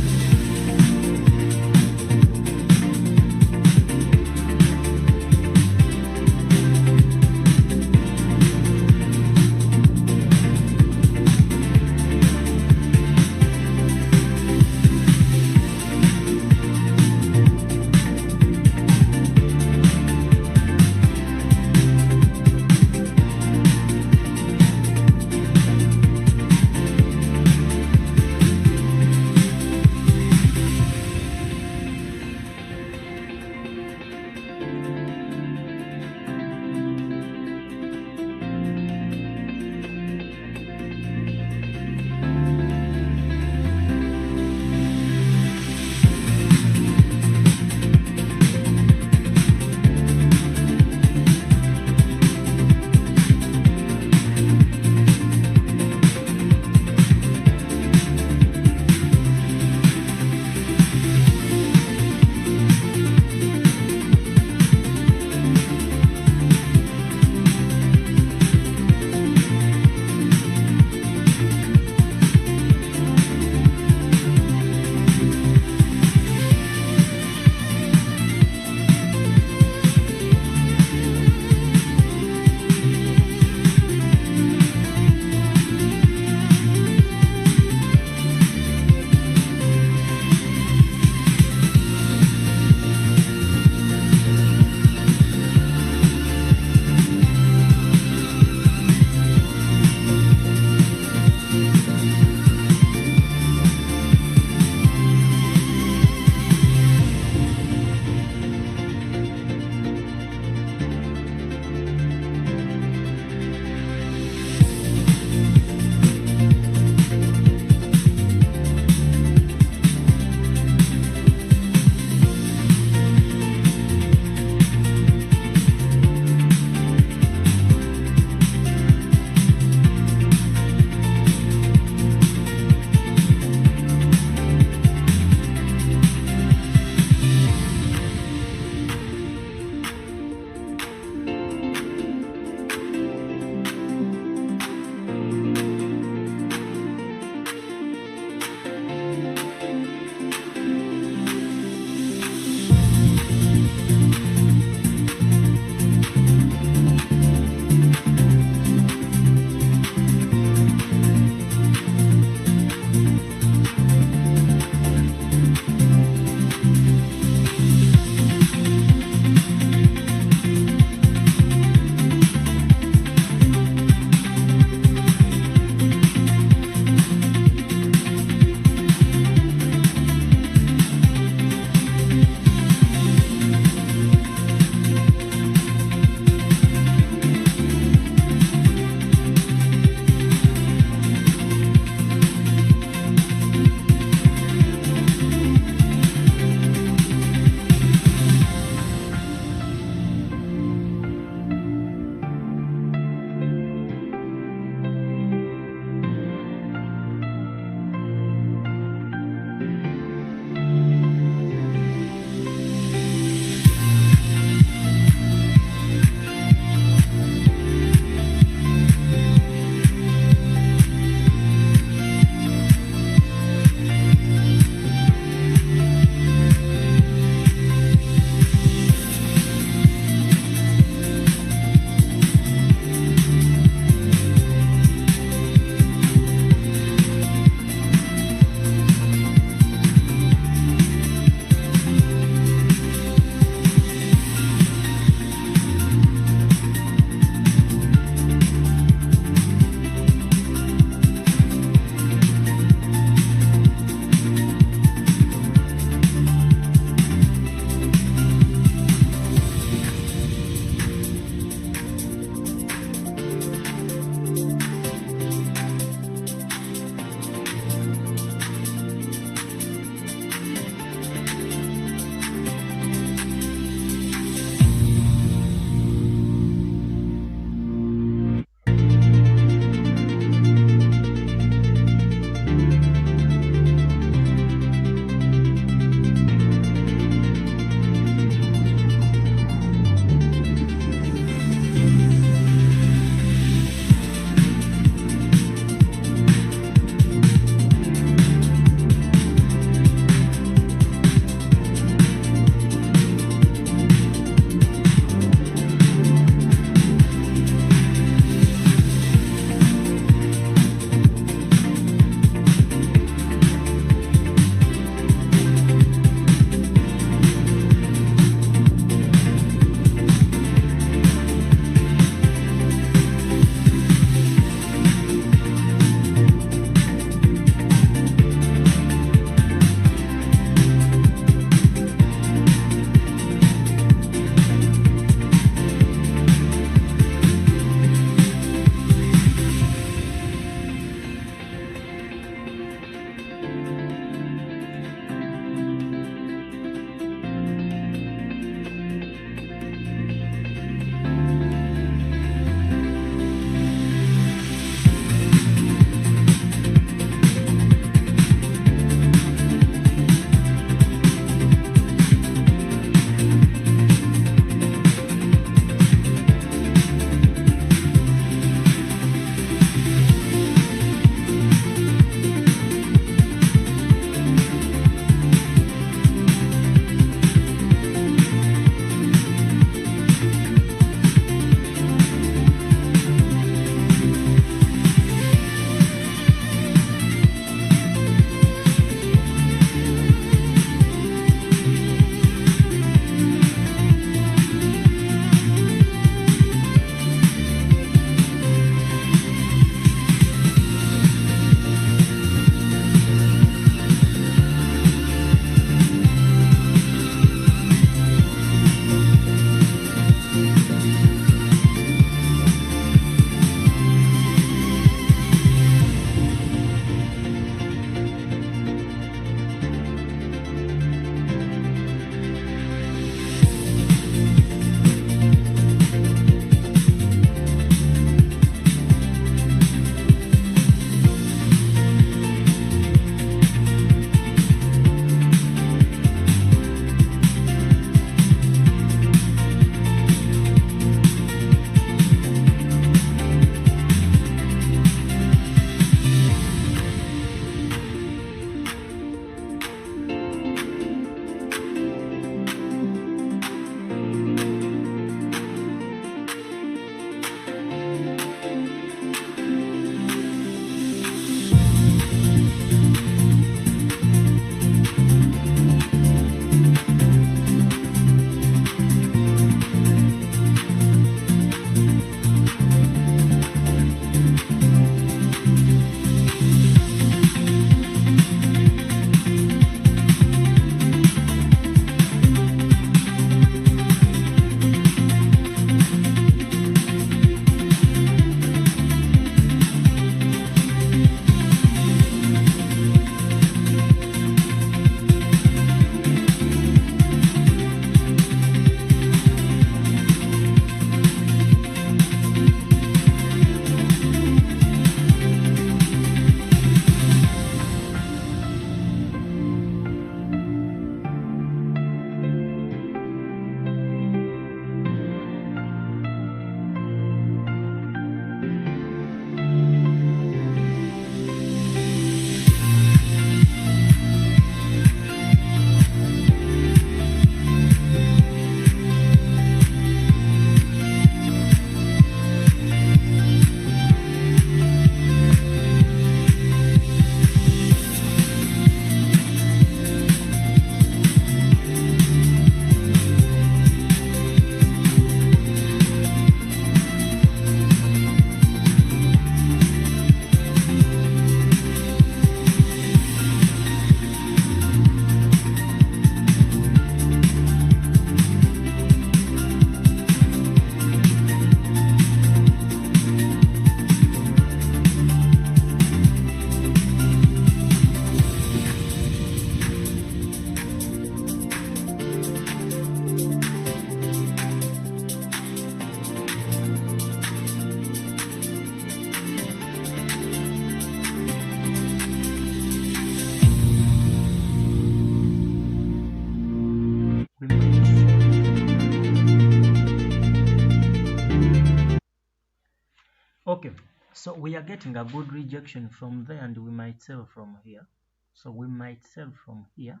So we are getting a good rejection from there, and we might sell from here. So we might sell from here.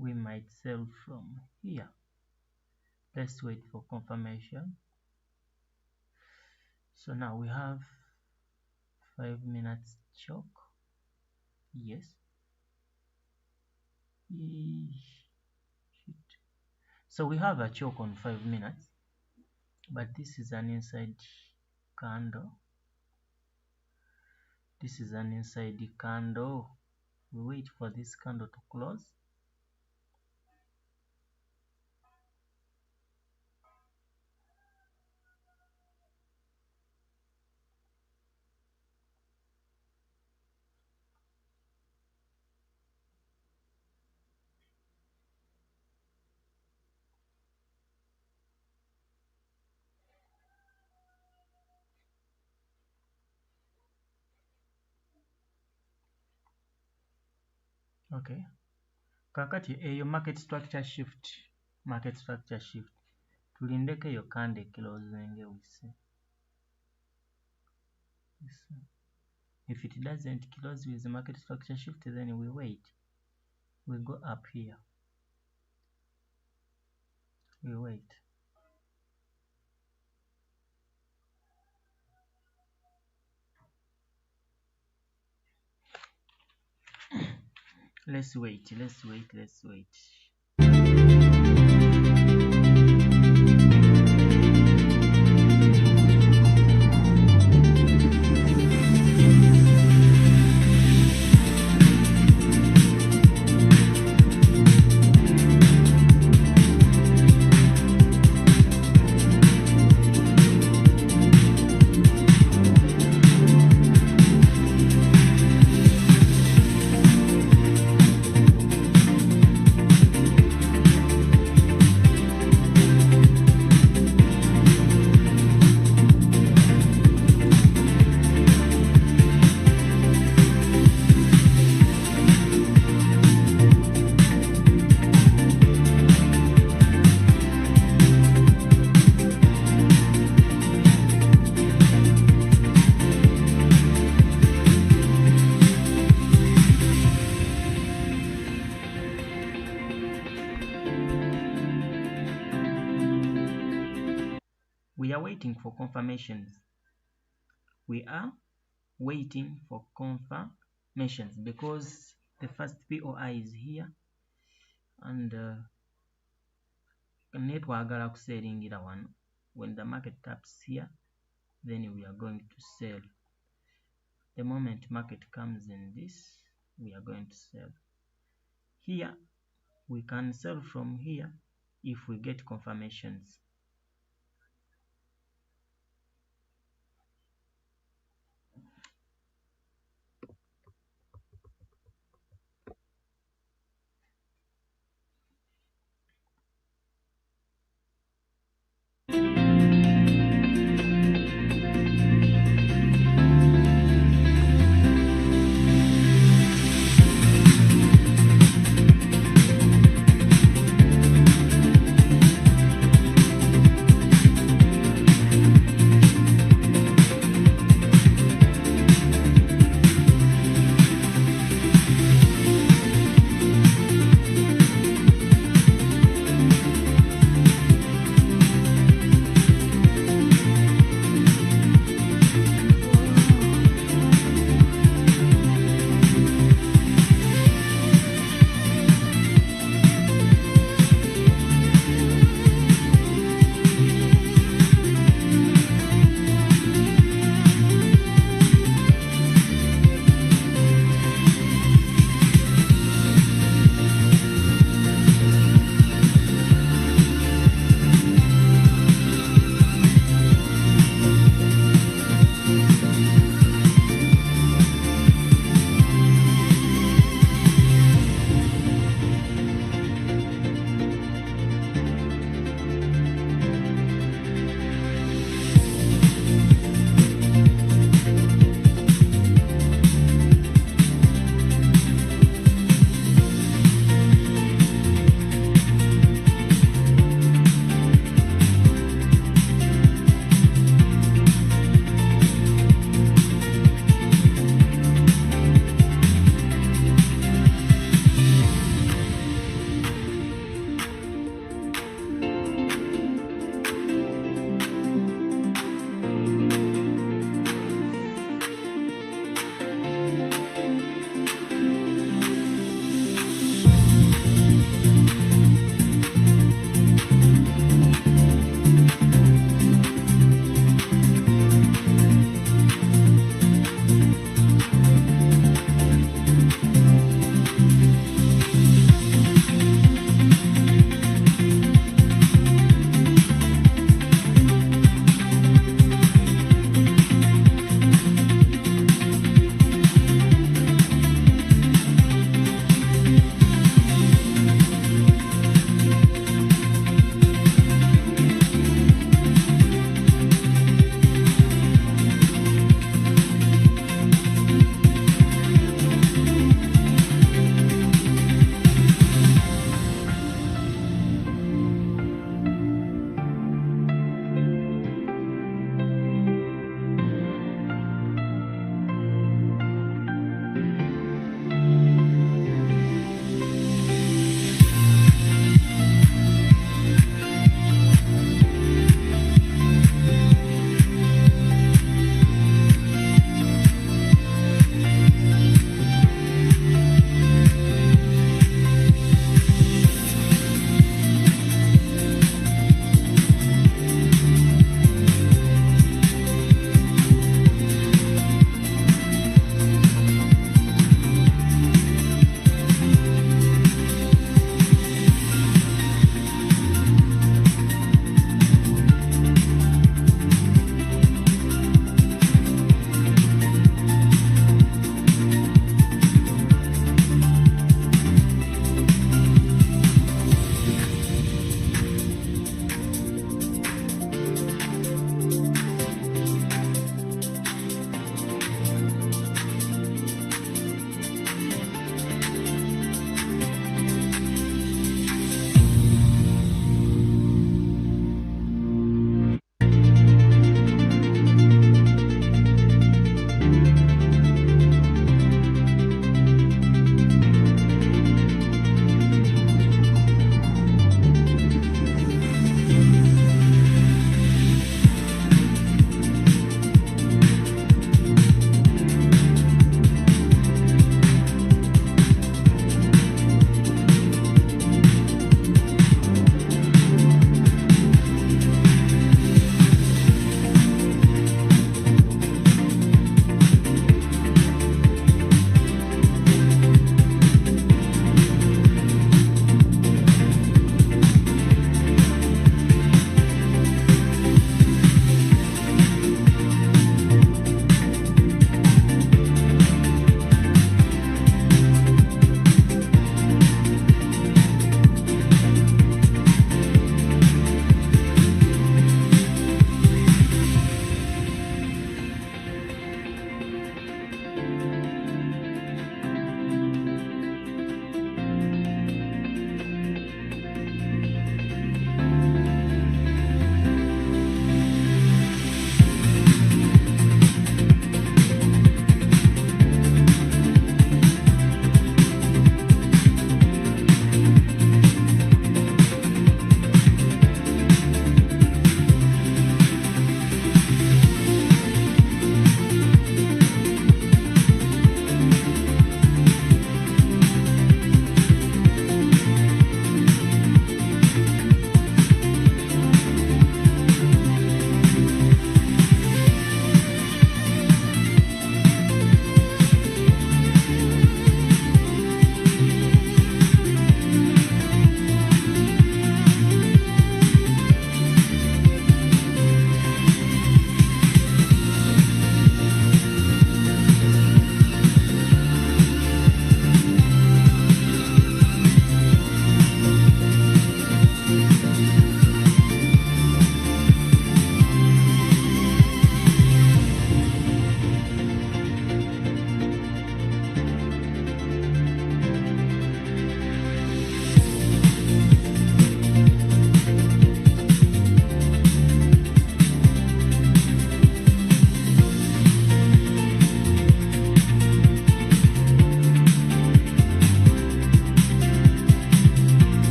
We might sell from here. Let's wait for confirmation. So now we have 5 minutes choke. Yes. Shit. So we have a choke on 5 minutes, but this is an inside candle. This is an inside candle. We wait for this candle to close. Okay. Kakati eyo market structure shift. Tulindeko eyo candle closing we see. If it doesn't close with the market structure shift, then we wait. We go up here. We wait. Let's wait. We are waiting for confirmations. Because the first POI is here, and netwagala kuselingira wano. When the market taps here, then we are going to sell. The moment market comes in this, we are going to sell. Here we can sell from here if we get confirmations.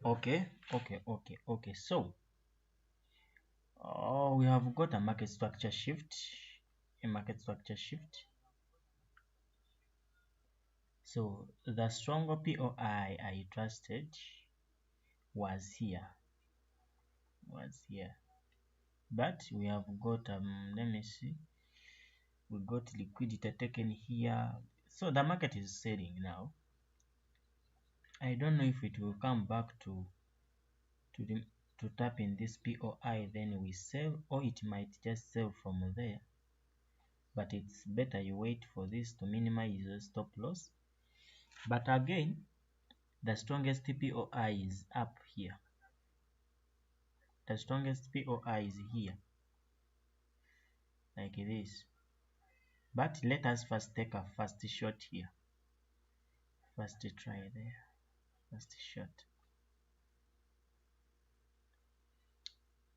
Okay. So we have got a market structure shift. So the stronger POI I trusted was here. But we have got let me see, we got liquidity taken here. So the market is selling now. I don't know if it will come back to the to tap in this POI, then we sell, or it might just sell from there. But it's better you wait for this to minimize your stop loss. But again, the strongest POI is up here. The strongest POI is here, like this. But let us first take a first shot here. First try there. First shot.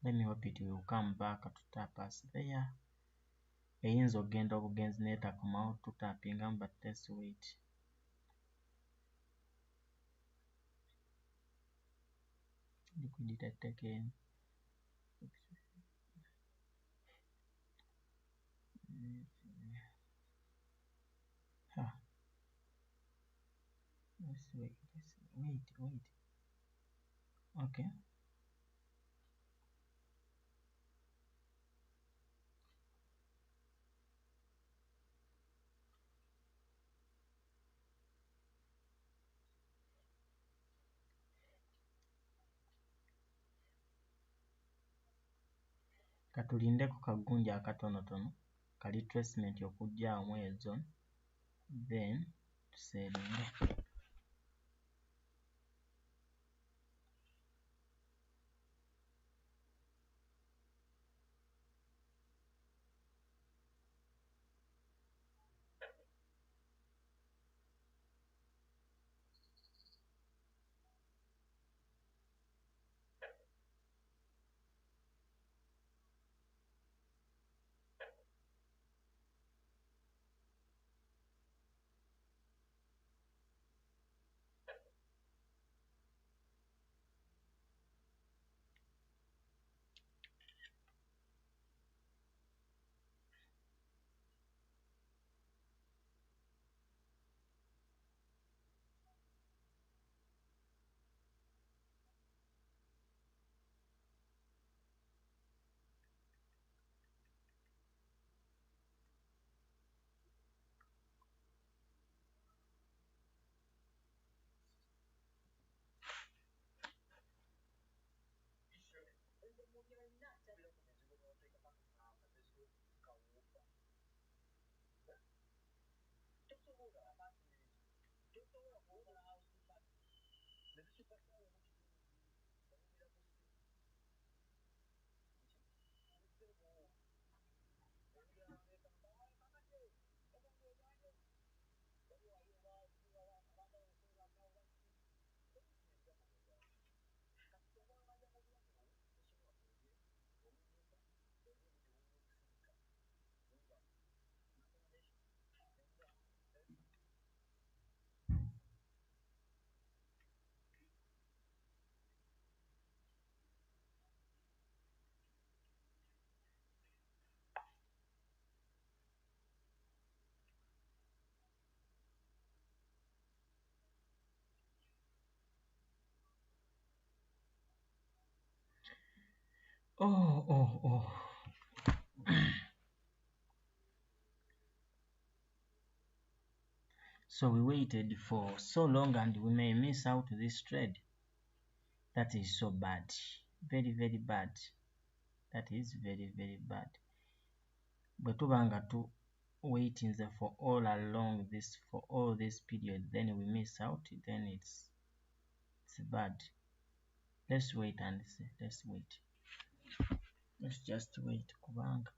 Let me hope it will come back to tap us there. Eyinza okugenda obugenzi n'etakomawo tutapingamu, but let's wait. Liquidity taken. Let's wait. Okay. Katulindeko kagunja akatonotono ka retracement okujjaamu ezo, then tuseeringe. Oh. So we waited for so long and we may miss out this trade. That is so bad. Very bad. That is very bad. Bwe tuba nga waiting for all this period, then we miss out, then it's bad. Let's wait and see. Let's just wait kubanga.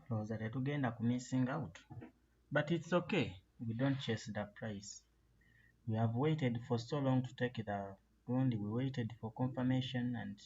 lowooza tetugenda ku missing out, but it's okay, we don't chase the price. We have waited for so long to take the bond, we waited for confirmation and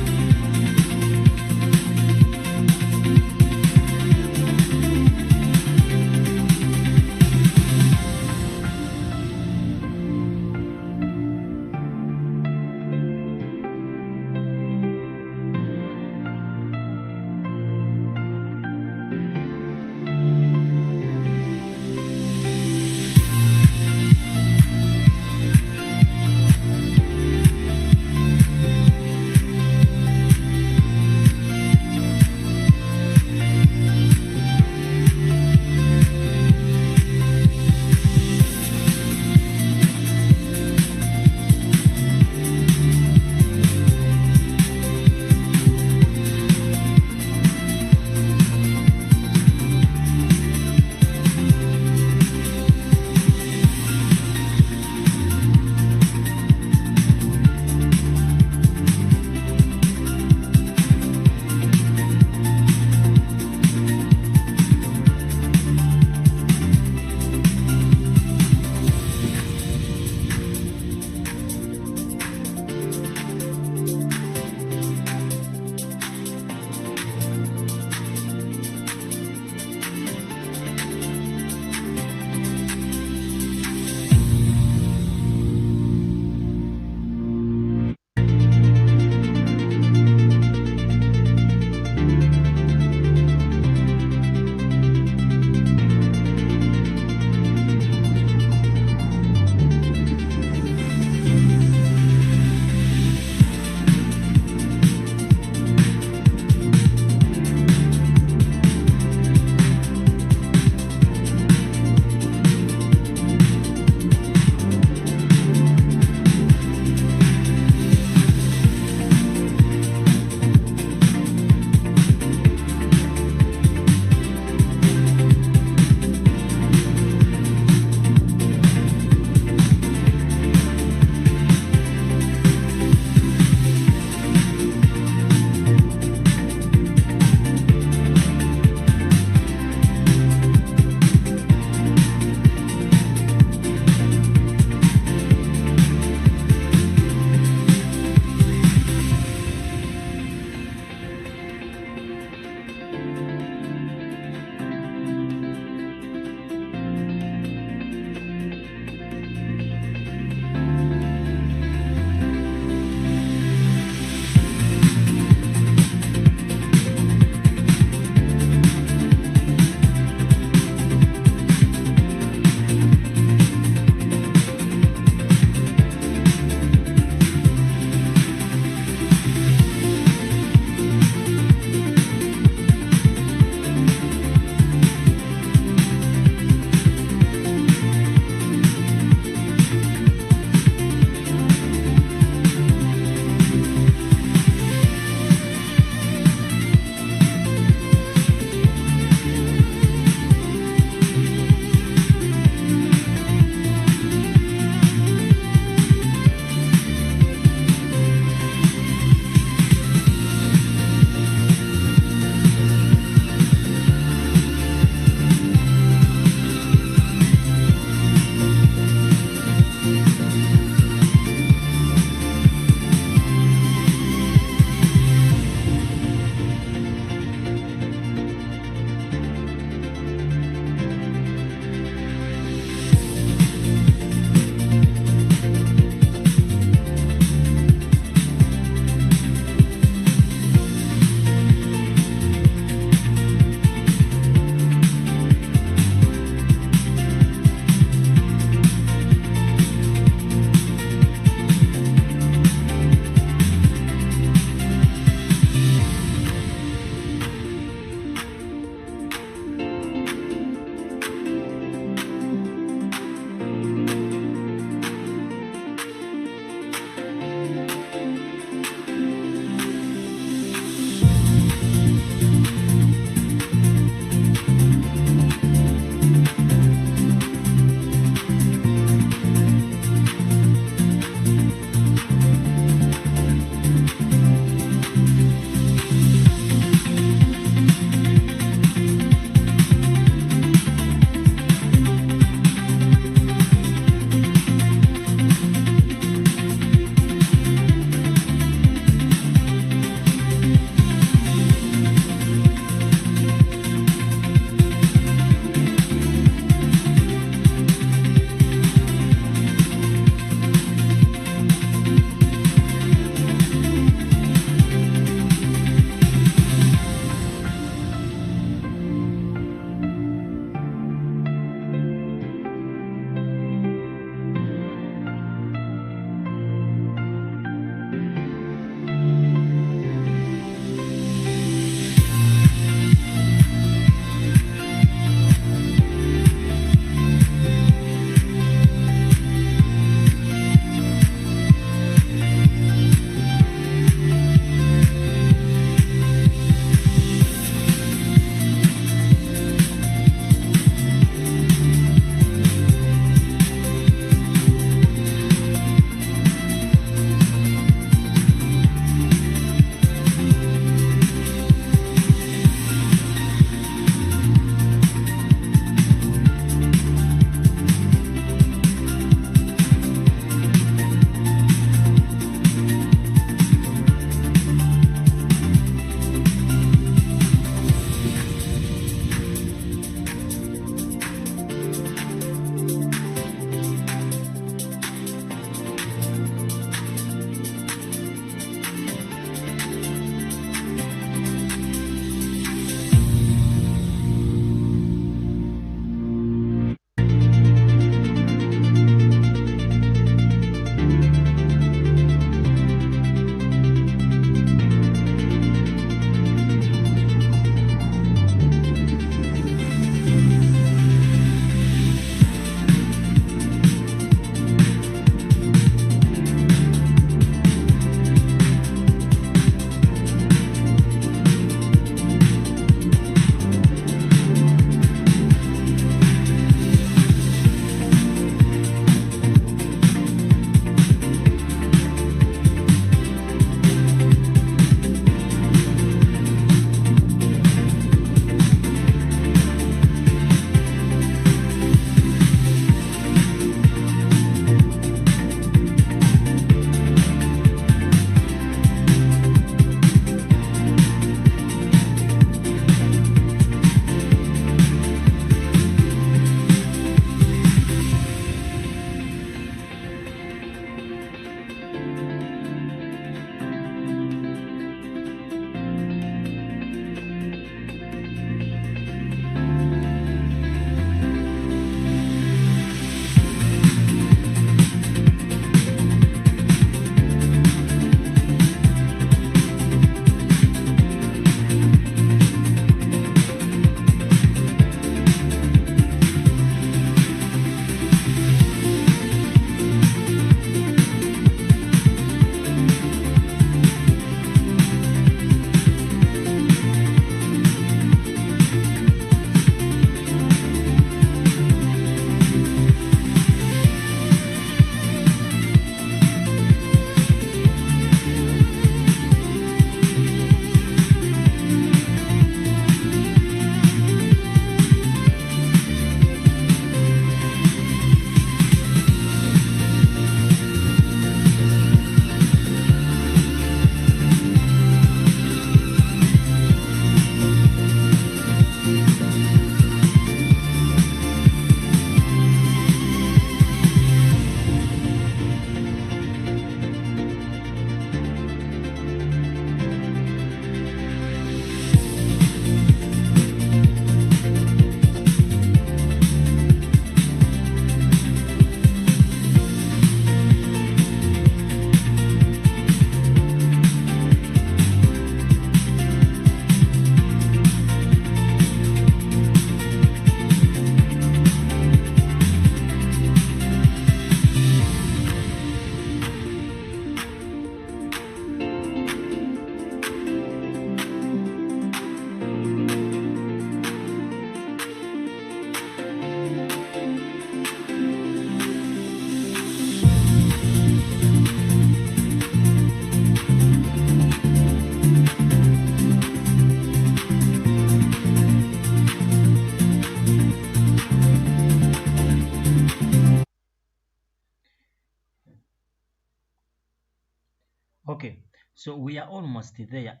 Okay, so we are almost there.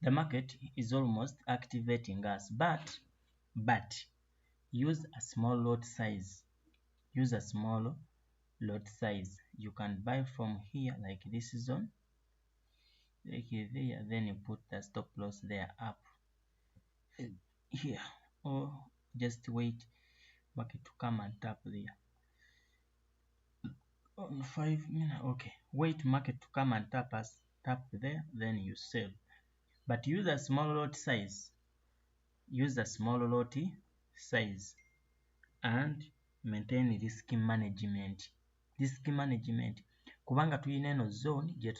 The market is almost activating us, but use a small lot size. Use a small lot size. You can buy from here like this zone, like there, then you put the stop loss there up here, or just wait market to come and tap there on 5 minutes. Okay, wait market to come and tap there, then you sell. But use a small lot size. Use a small lot size and maintain risk management. Risk management kubanga tulina eno zone gye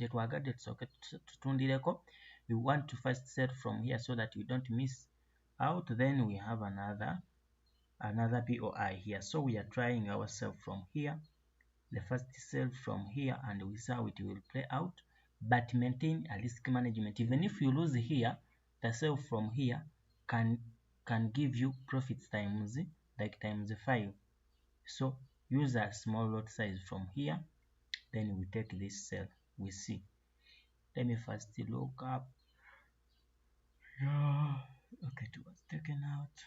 twagadde tusooke tutundireko. We want to first sell from here so that we don't miss out. Then we have another POI here, so we are trying ourselves from here, the first sell from here, and we see how it will play out. But maintain a risk management. Even if you lose here, the sell from here can give you profits times 5. So use a small lot size from here, then we take this sell. We see. Let me first look up. Yeah. Okay, it was taken out.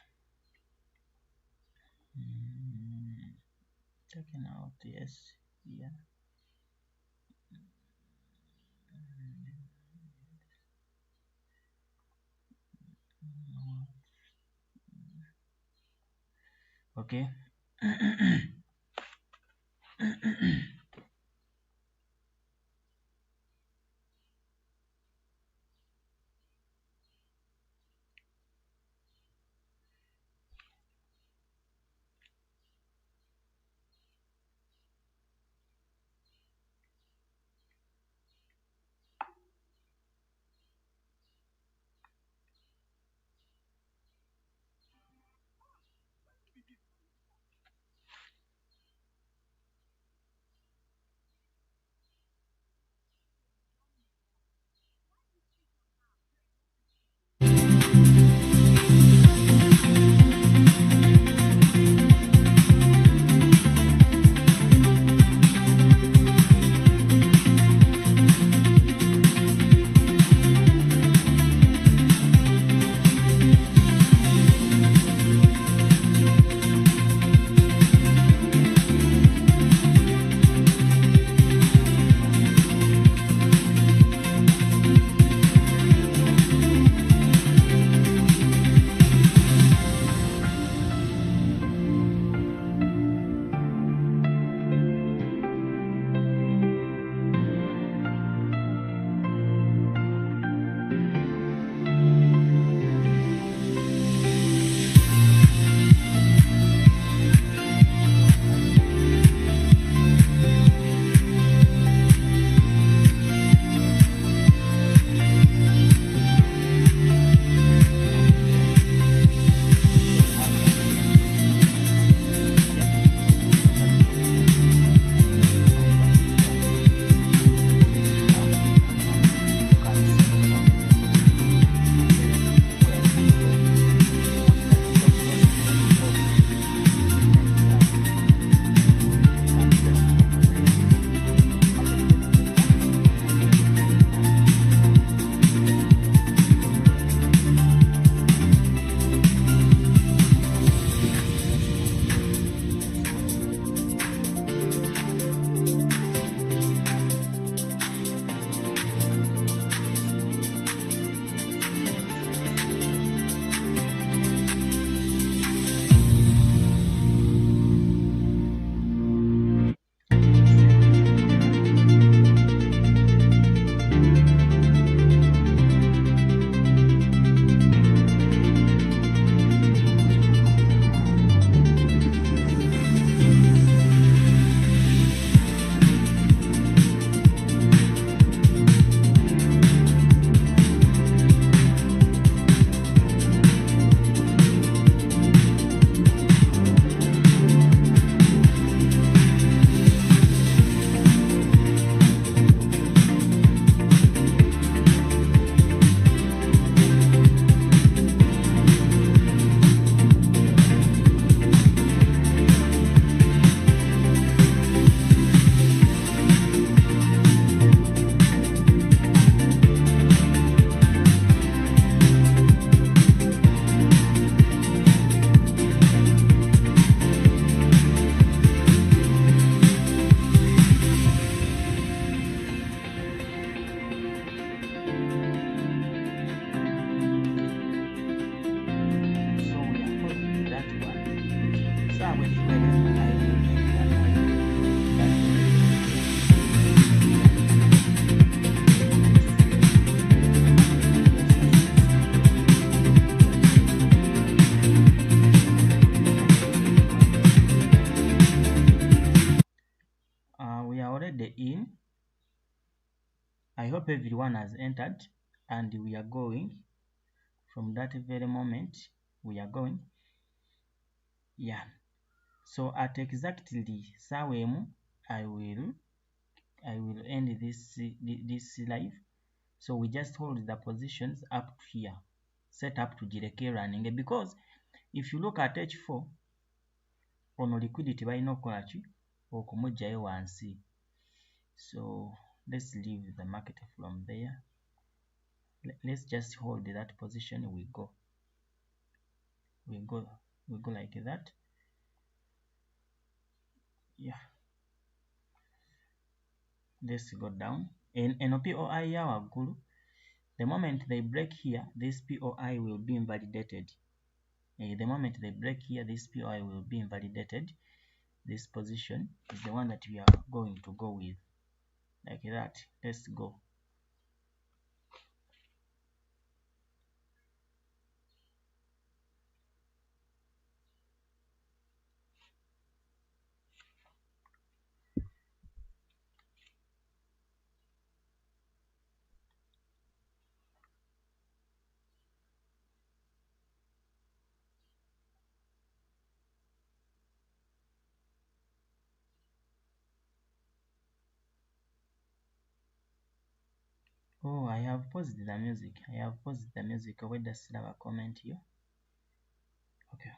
Taken out, yes. Yeah. Okay. I hope everyone has entered, and we are going from that very moment. We are going, yeah. So at exactly sawemu I will end this live. So we just hold the positions up here, set up to gireke running, because if you look at h4 ono liquidity balina okukola ki okumugyayo wansi. So let's leave the market from there. Let's just hold that position. We go like that. Yeah, let's go down. And POI ya waggulu, the moment they break here, this POI will be invalidated. The moment they break here, this POI will be invalidated. This position is the one that we are going to go with, like that. Let's go. Oh, I have paused the music. Where does I have a comment here? Okay.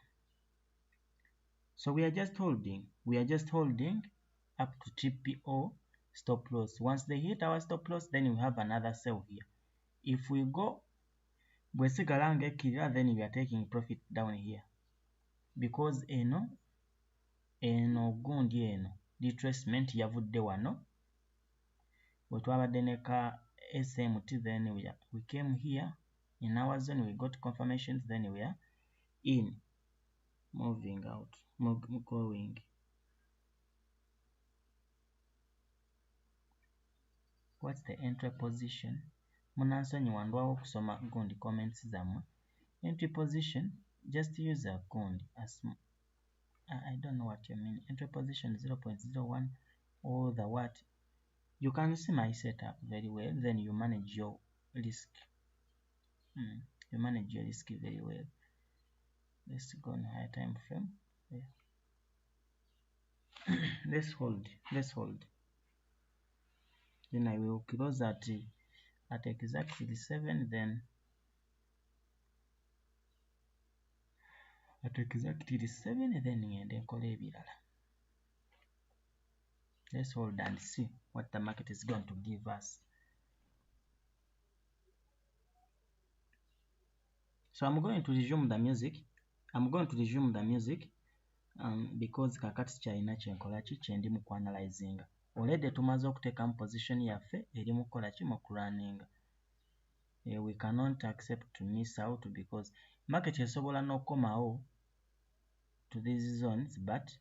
So we are just holding up to TPO stop loss. Once they hit our stop loss, then we have another sell here. If we go bwesigala ng'ekkirira, then we are taking profit down here, because eno gundi eno retracement yavudde wano bwe twabadde ne ka SMT, then we came here in our zone, we got confirmations, then we are in, moving out, going. What's the entry position? Munansonyiwa ndwawo okusoma gundi comments zammwe. Entry position, just use a gundi as I don't know what you mean. Entry position 0.01 or the what. You can see my setup very well, then you manage your risk. You manage your risk very well. Let's go on higher time frame. Yeah. Let's hold. Then I will close at exactly 7. Then at exactly 7, then ngende nkole ebirala. Let's hold and see what the market is going to give us. So I'm going to resume the music. Because kakati kyalina kyenkola ki kyendi mu kuanalyzinga. Already tumaze okuteekamu position yaffe eri mu kukola ki mu kurunninga. We cannot accept to miss out, because market esobola n'okukomawo to these zones, but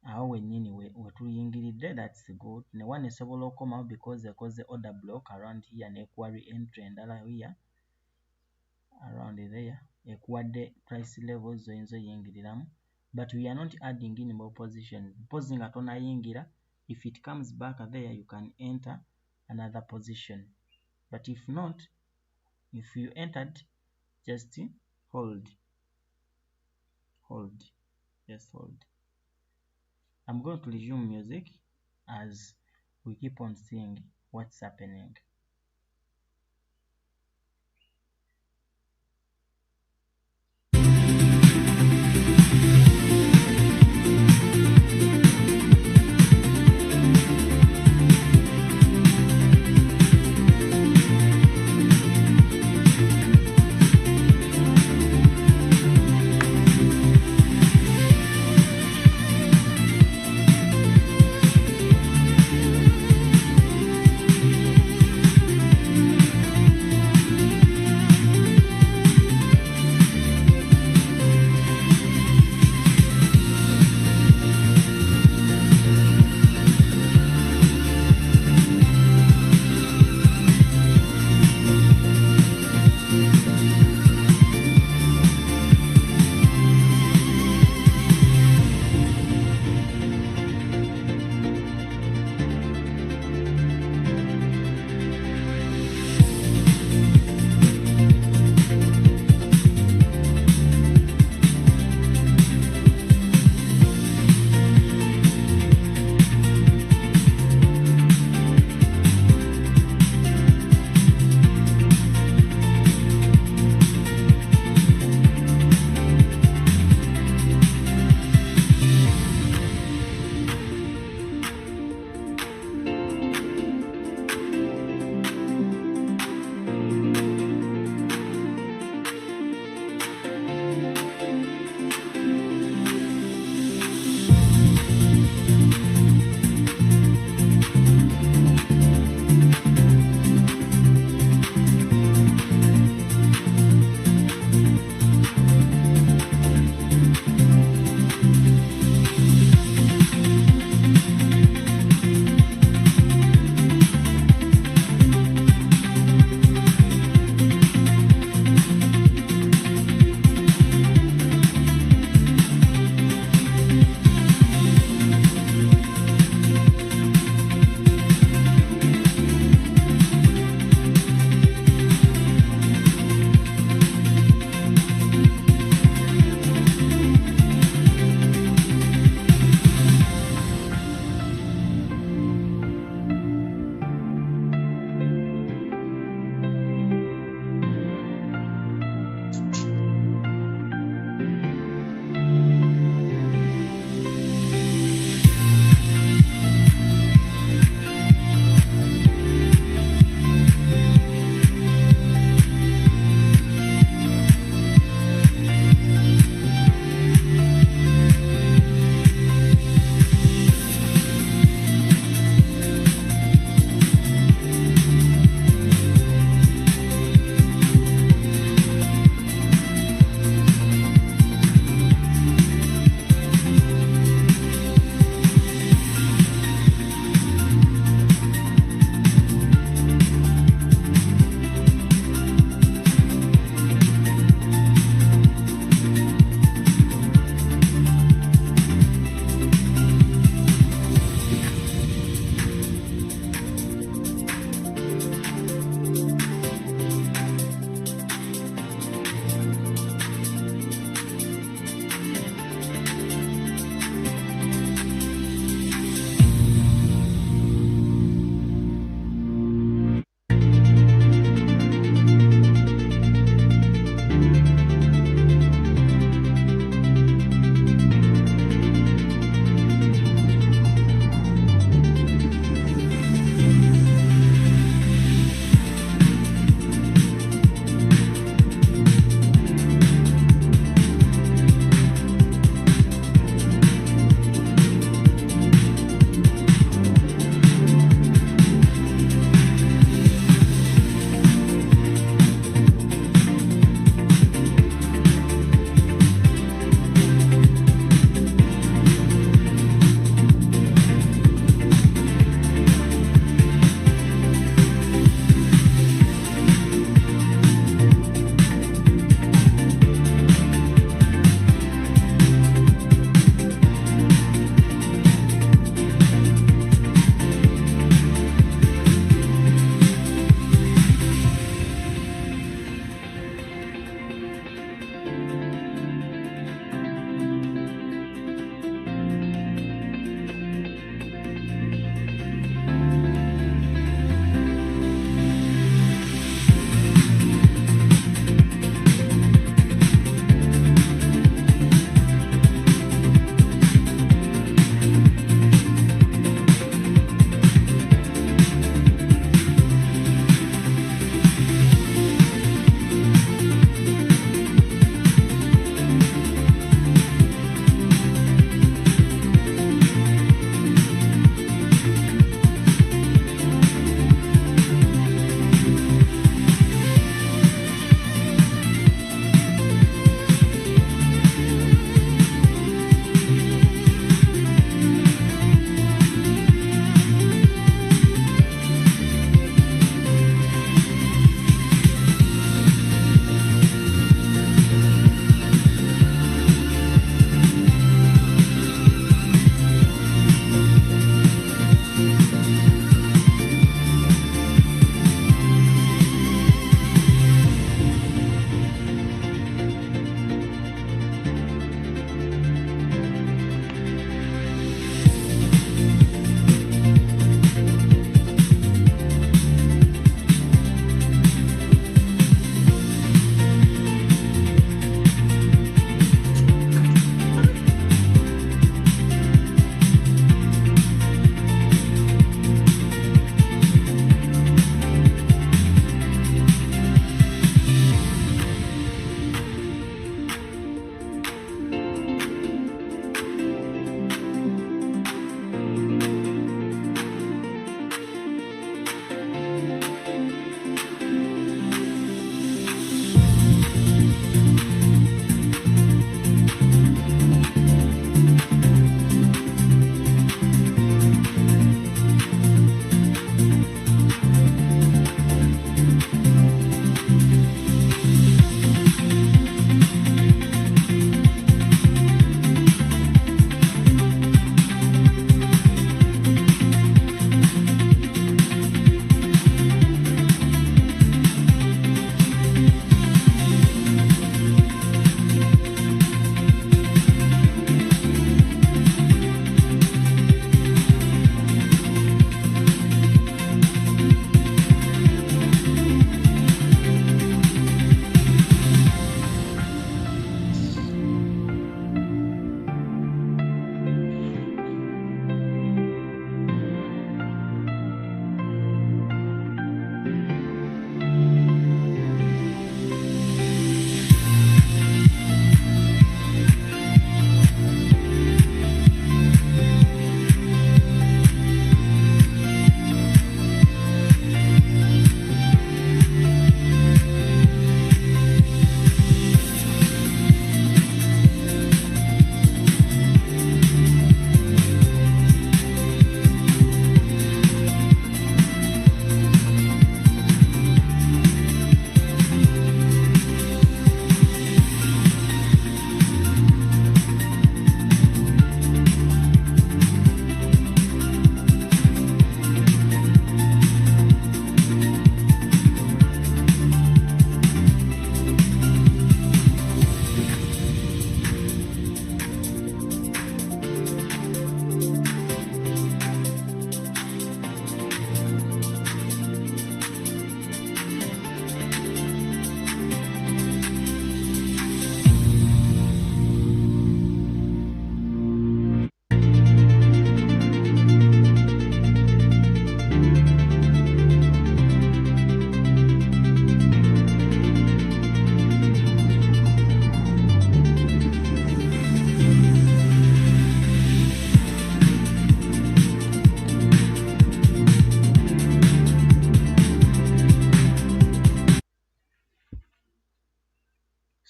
awo wennyini we tuyingiridde, that's good. Ne one esobola okukomawo because ekoze order block around here n'ekuwa re-entry endala here around there, ekuwadde price levels zoyinza oyingiriramu, but we are not adding in more positions. Suppose nga tonayingira, if it comes back there, you can enter another position, but if not, if you entered, just hold. Just hold. I'm going to resume music as we keep on seeing what's happening.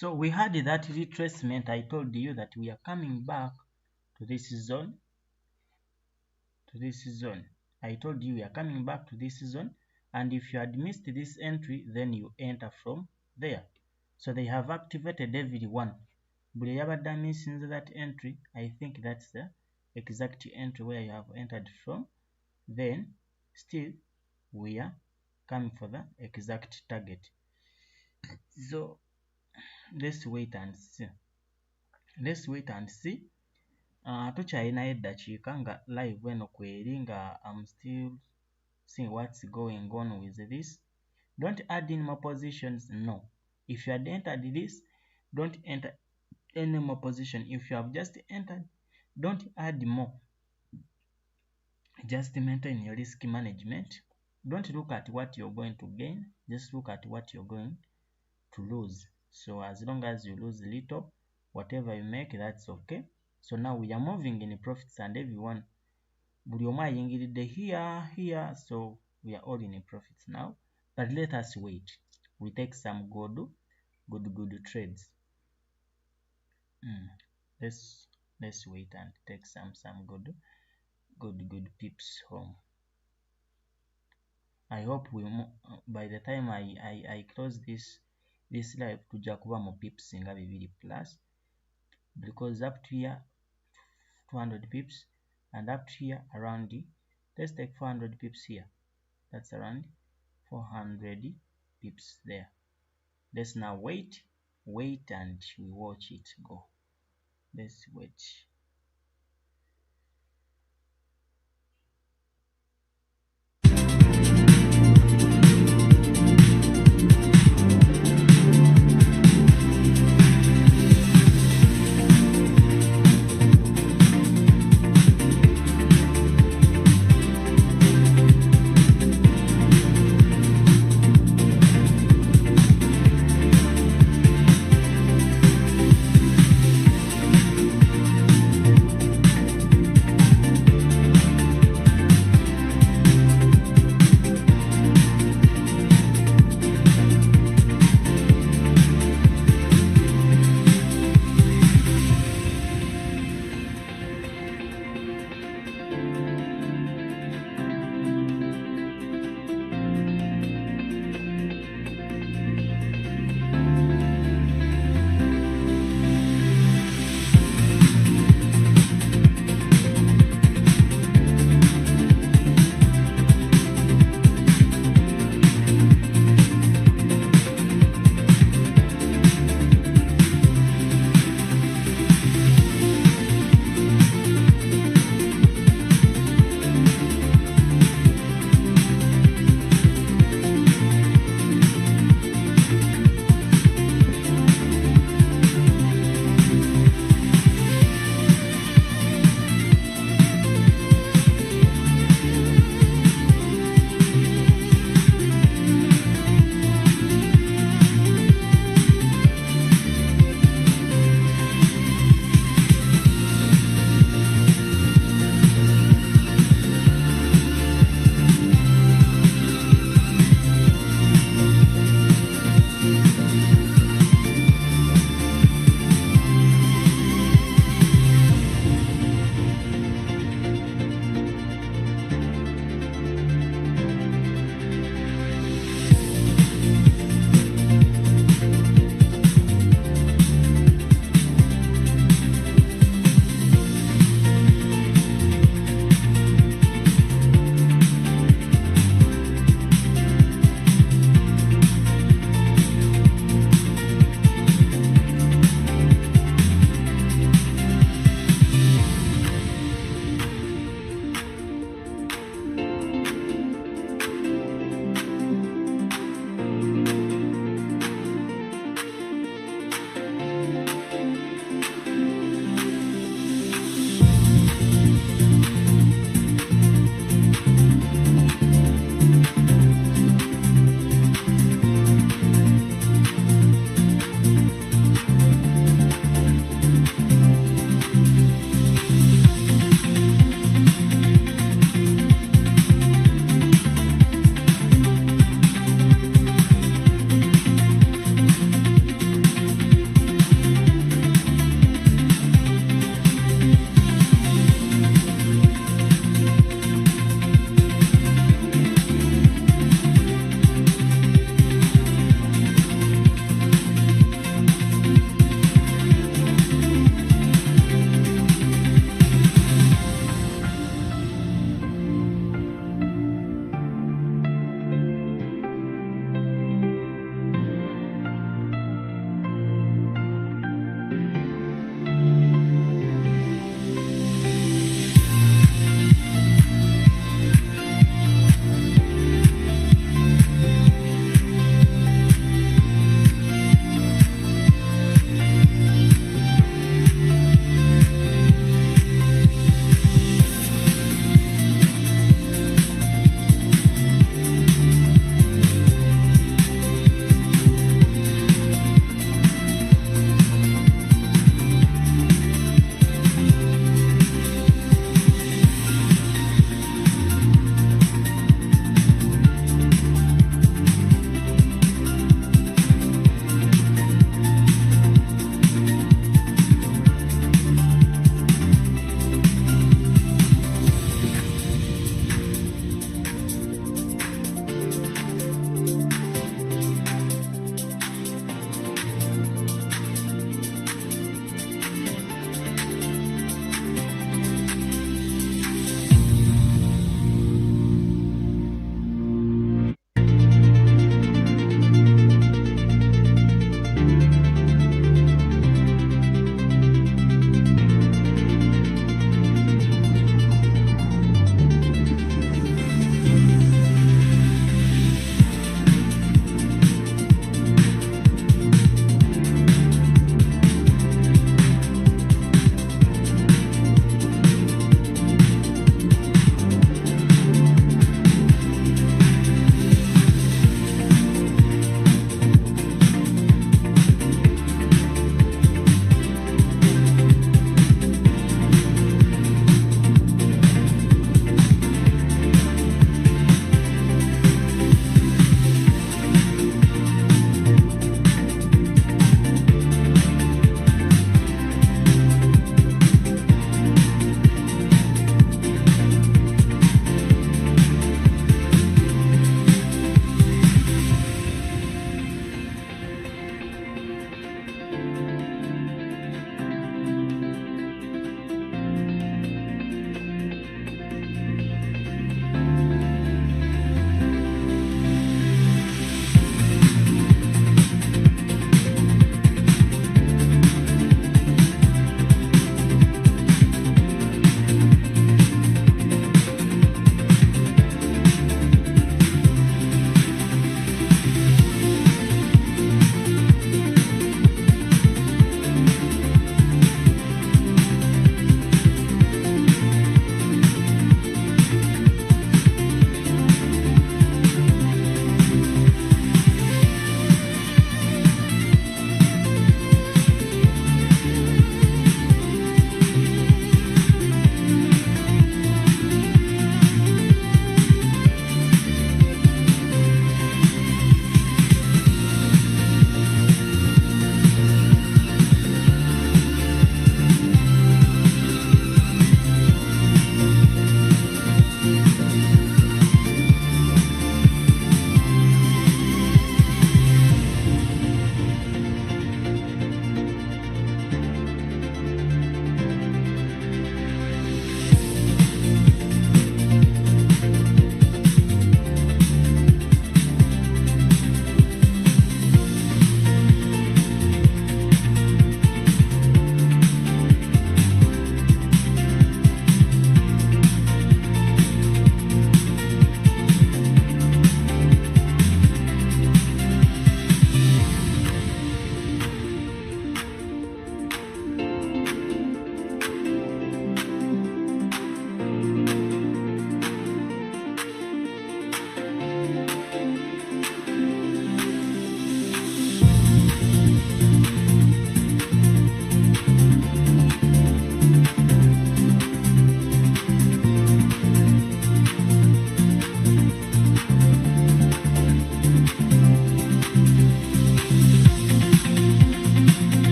So we had that retracement. I told you that we are coming back to this zone. I told you we are coming back to this zone, and if you had missed this entry, then you enter from there. So they have activated every one. Buli yabadde missing that entry, I think that's the exact entry where you have entered from. Then still we are coming for the exact target. So let's wait and see. Tukyalinayo eddakiika nga live eno kweri nga I'm still seeing what's going on with this. Don't add in more positions. No, if you had entered this, don't enter any more position. If you have just entered, don't add more. Just maintain your risk management. Don't look at what you're going to gain, just look at what you're going to lose. So as long as you lose little, whatever you make, that's okay. So now we are moving in profits, and everyone buli omu ayingiridde here, so we are all in profits now. But let us wait, we take some good trades. Let's wait and take some good pips home. I hope we by the time I close this live tujja kuba mu pips nga 2 plus, because up to here 200 pips, and up to here around, let's take 400 pips here, that's around 400 pips there. Let's now wait and we watch it go. Let's wait.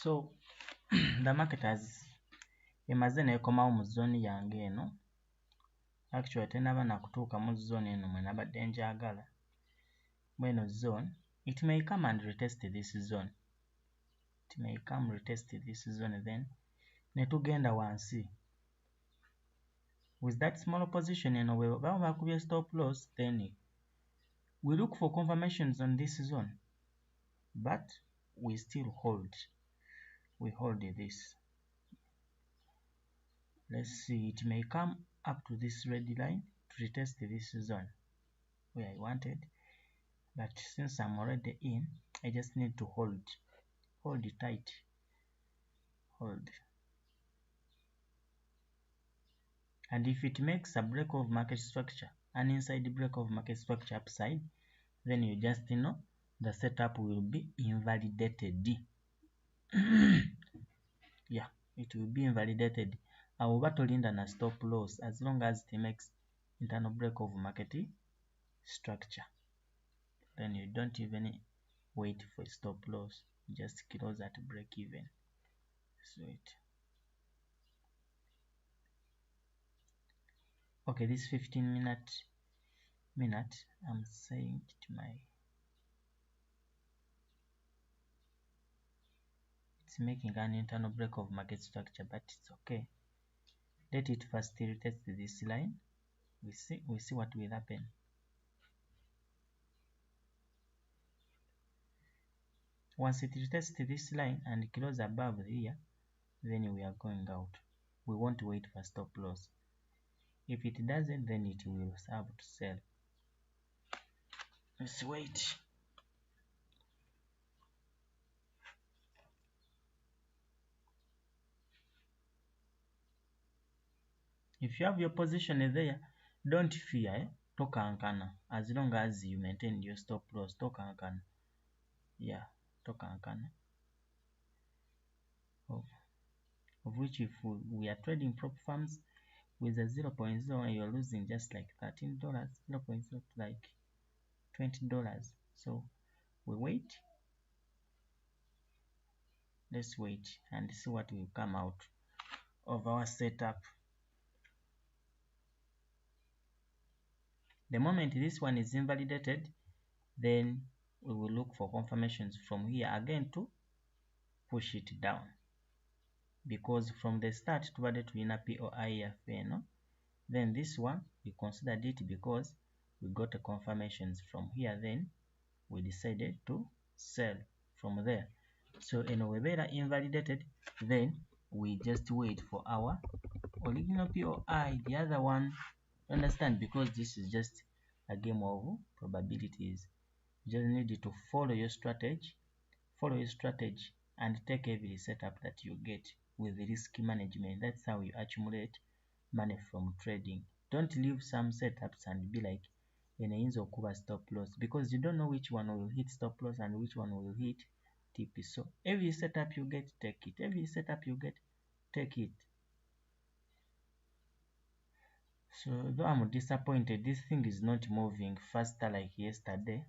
So the market has emaze nekomawo mu zone yange eno. Actually tenaba nakutuuka mu zone eno mwe nabadde njagala. Mweno zone, it may come and retest this zone. It may come retest this zone, then netugenda wansi. With that small position eno we baba bakubye stop loss, then we look for confirmations on this zone, but we still hold. We hold this. Let's see, it may come up to this red line to retest this zone where I wanted, but since I'm already in, I just need to hold it tight, hold. And if it makes a break of market structure, an inside break of market structure upside, then you just know the setup will be invalidated. Yeah, it will be invalidated. I will tolinda na stop loss as long as it makes internal break of market structure. Then you don't even wait for stop loss, just close at break even. Sweet. Okay, this 15 minute, I'm saying it it's making an internal break of market structure, but it's okay. Let it first retest this line. We see what will happen. Once it retests this line and close above here, then we are going out. We won't wait for stop loss. If it doesn't, then it will serve to sell. Let's wait. If you have your position there, don't fear, tokankana. As long as you maintain your stop loss, tokankana. Yeah, tokankana. Of which if we are trading prop firms with a 0.0, you're losing just like $13, 0.0 like $20. So we wait. Let's wait and see what will come out of our setup. The moment this one is invalidated, then we will look for confirmations from here again to push it down. Because from the start to add to inner POI, then this one we considered it because we got the confirmations from here, then we decided to sell from there. So anyway, better invalidated, then we just wait for our original POI, the other one. Understand, because this is just a game of probabilities. You just need to follow your strategy, and take every setup that you get with risk management. That's how you accumulate money from trading. Don't leave some setups and be like kuba stop loss, because you don't know which one will hit stop loss and which one will hit TP. So every setup you get, take it. Every setup you get, take it. So though I'm disappointed, this thing is not moving faster like yesterday.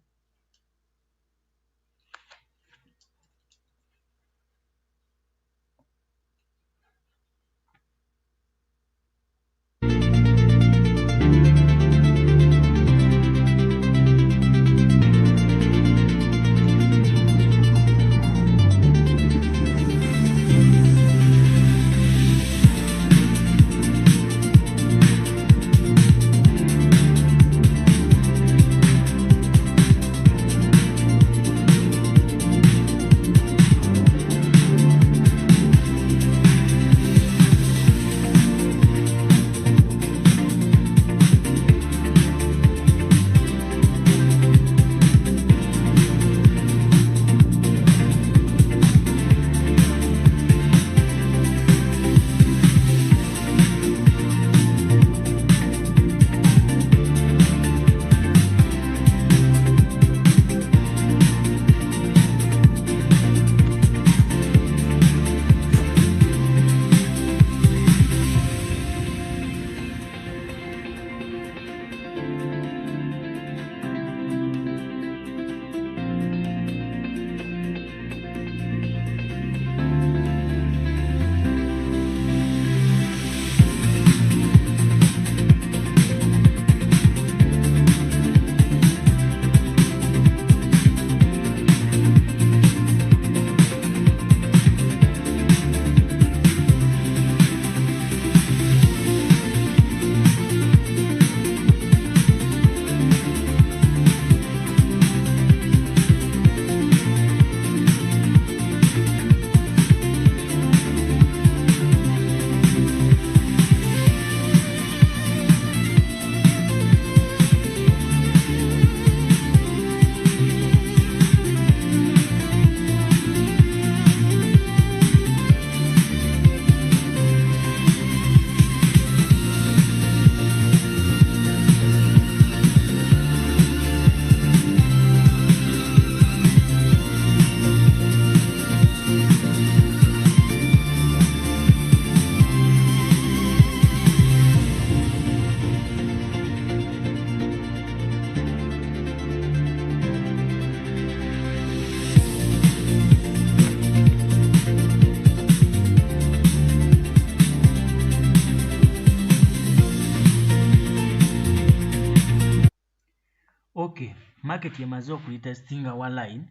market yemaze okulitestinga wa line,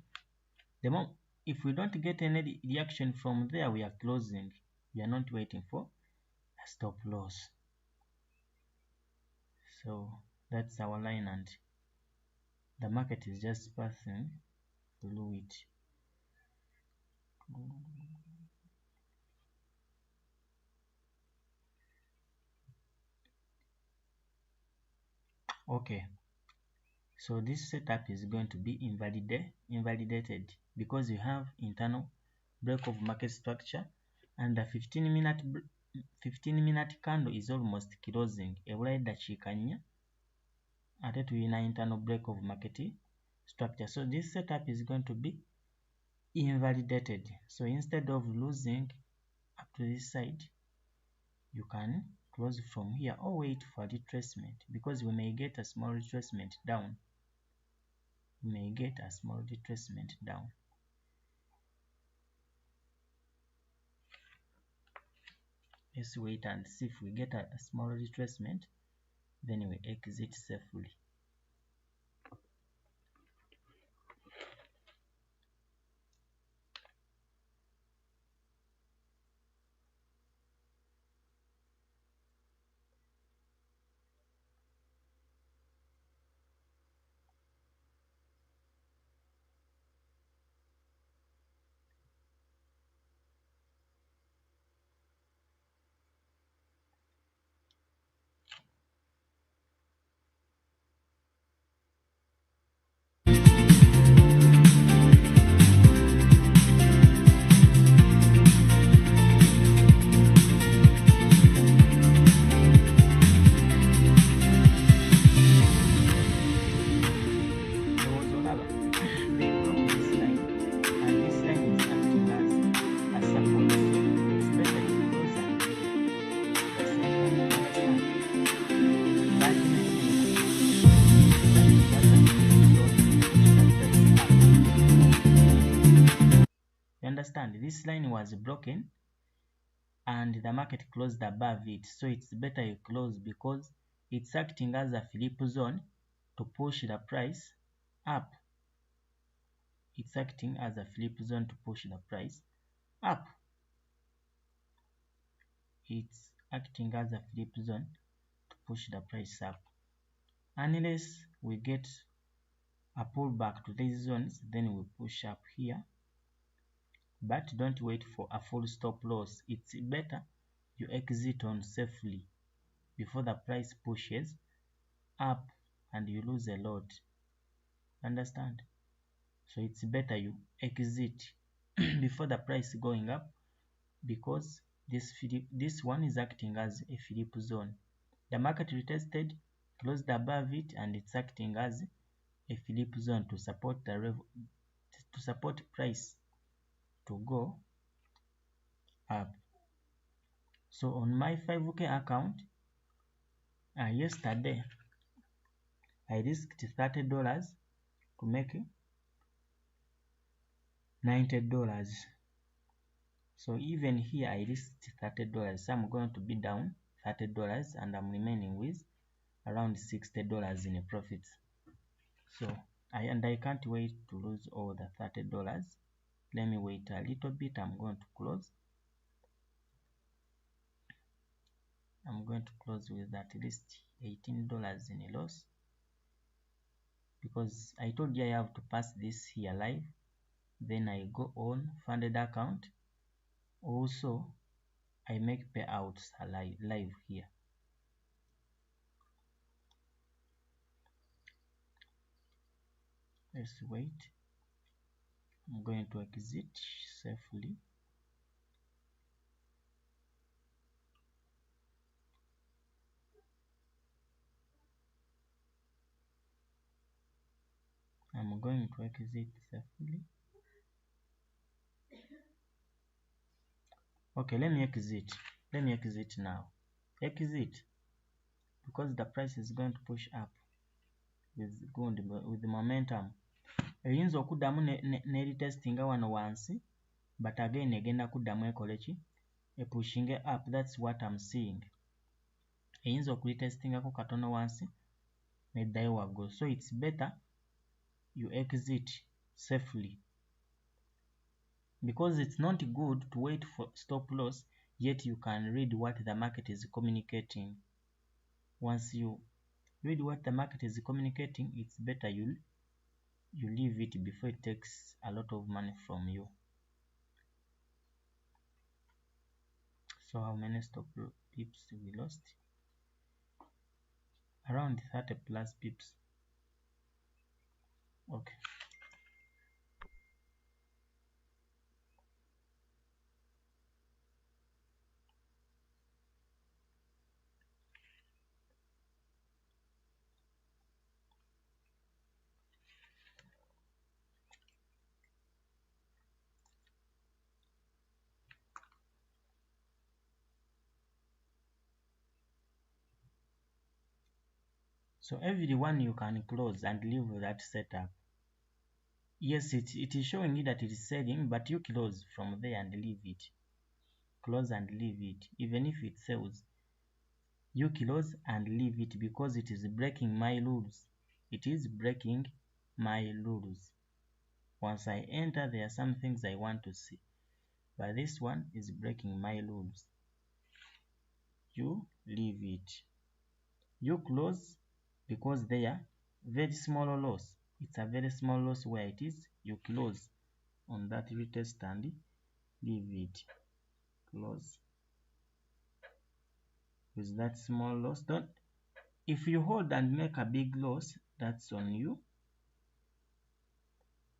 if we don't get any reaction from there, we are closing. We are not waiting for a stop loss. So that's our line, and the market is just passing through it. Okay, so this setup is going to be invalidated because you have internal break of market structure, and the 15-minute candle is almost closing. Ebulayi dakiika 4 ate tulina internal break of market structure. So this setup is going to be invalidated. So instead of losing up to this side, you can close from here or wait for retracement, because we may get a small retracement down. Let's wait and see if we get a small retracement, then we exit safely. Understand, this line was broken and the market closed above it, so it's better you close because it's acting as a flip zone to push the price up. It's acting as a flip zone to push the price up. It's acting as a flip zone to push the price up. Unless we get a pullback to these zones, then we push up here. But don't wait for a full stop loss. It's better you exit on safely before the price pushes up and you lose a lot. Understand? So it's better you exit before the price going up, because this one is acting as a flip zone. The market retested, closed above it, and it's acting as a flip zone to support price to go up. So on my 5K account, yesterday I risked $30 to make $90. So even here I risked $30, so I'm going to be down $30 and I'm remaining with around $60 in profits. So I can't wait to lose all the $30. Let me wait a little bit. I'm going to close. I'm going to close with at least $18 in a loss, because I told you I have to pass this here live, then I go on funded account. Also I make payouts live here. Let's wait. I'm going to exit safely. I'm going to exit safely. Okay, let me exit now. Exit, because the price is going to push up with momentum. Eyinza okuddamu neritestinga wano wansi, but again egenda kuddamu ekole ki, pushing up. That's what I'm seeing. Eyinza okulitestingako katono wansi neddayo waggulu. So it's better you exit safely, because it's not good to wait for stop loss yet you can read what the market is communicating. Once you read what the market is communicating, it's better you leave it before it takes a lot of money from you. So how many stop pips we lost? Around 30 plus pips. Okay. So every one you can close and leave that setup. Yes, it is showing you that it is selling, but you close from there and leave it. Close and leave it. Even if it sells, you close and leave it because it is breaking my rules. It is breaking my rules. Once I enter, there are some things I want to see, but this one is breaking my rules. You leave it. You close because they are very small loss. It's a very small loss where it is. You close on that retest and leave it. Close with that small loss. Don't, if you hold and make a big loss, that's on you,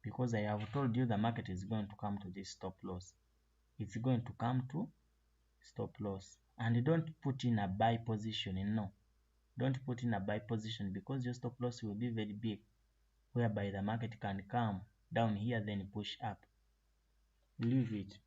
because I have told you the market is going to come to this stop loss. It's going to come to stop loss. And don't put in a buy position. No, don't put in a buy position, because your stop loss will be very big, whereby the market can come down here then push up. Leave it.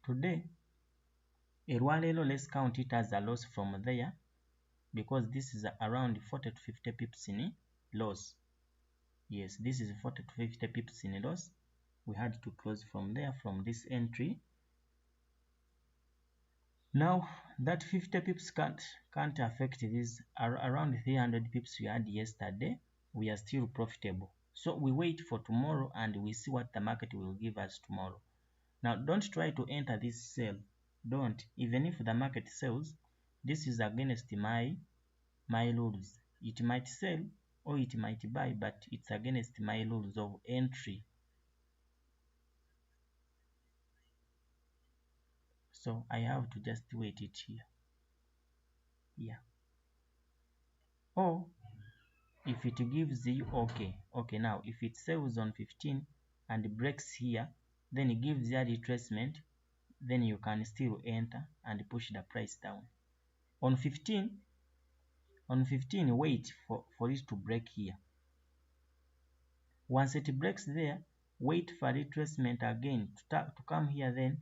Today, let's count it as a loss from there, because this is around 40 to 50 pips in loss. Yes, this is 40 to 50 pips in loss. We had to close from there, from this entry. Now that 50 pips can't affect this. Around 300 pips we had yesterday, we are still profitable. So we wait for tomorrow and we see what the market will give us tomorrow. Now don't try to enter this sell. Don't. Even if the market sells, this is against my rules. It might sell or it might buy, but it's against my rules of entry. So I have to just wait it here. Yeah. Or if it gives you okay, now if it sells on 15 and breaks here, then it gives you a retracement, then you can still enter and push the price down. On 15, wait for it to break here. Once it breaks there, wait for retracement again to come here, then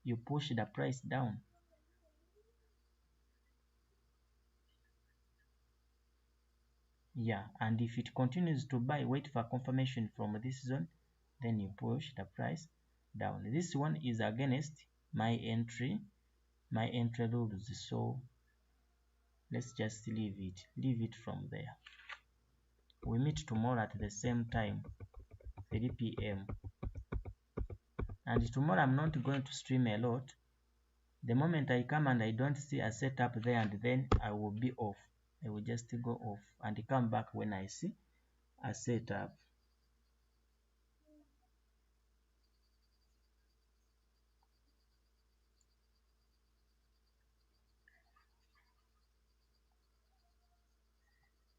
you push the price down. Yeah, and if it continues to buy, wait for confirmation from this zone, then you push the price down. This one is against my entry rules, so let's just leave it from there. We meet tomorrow at the same time, 3 p.m. and tomorrow I'm not going to stream a lot. The moment I come and I don't see a setup there, and then I will be off. I will just go off and come back when I see a setup.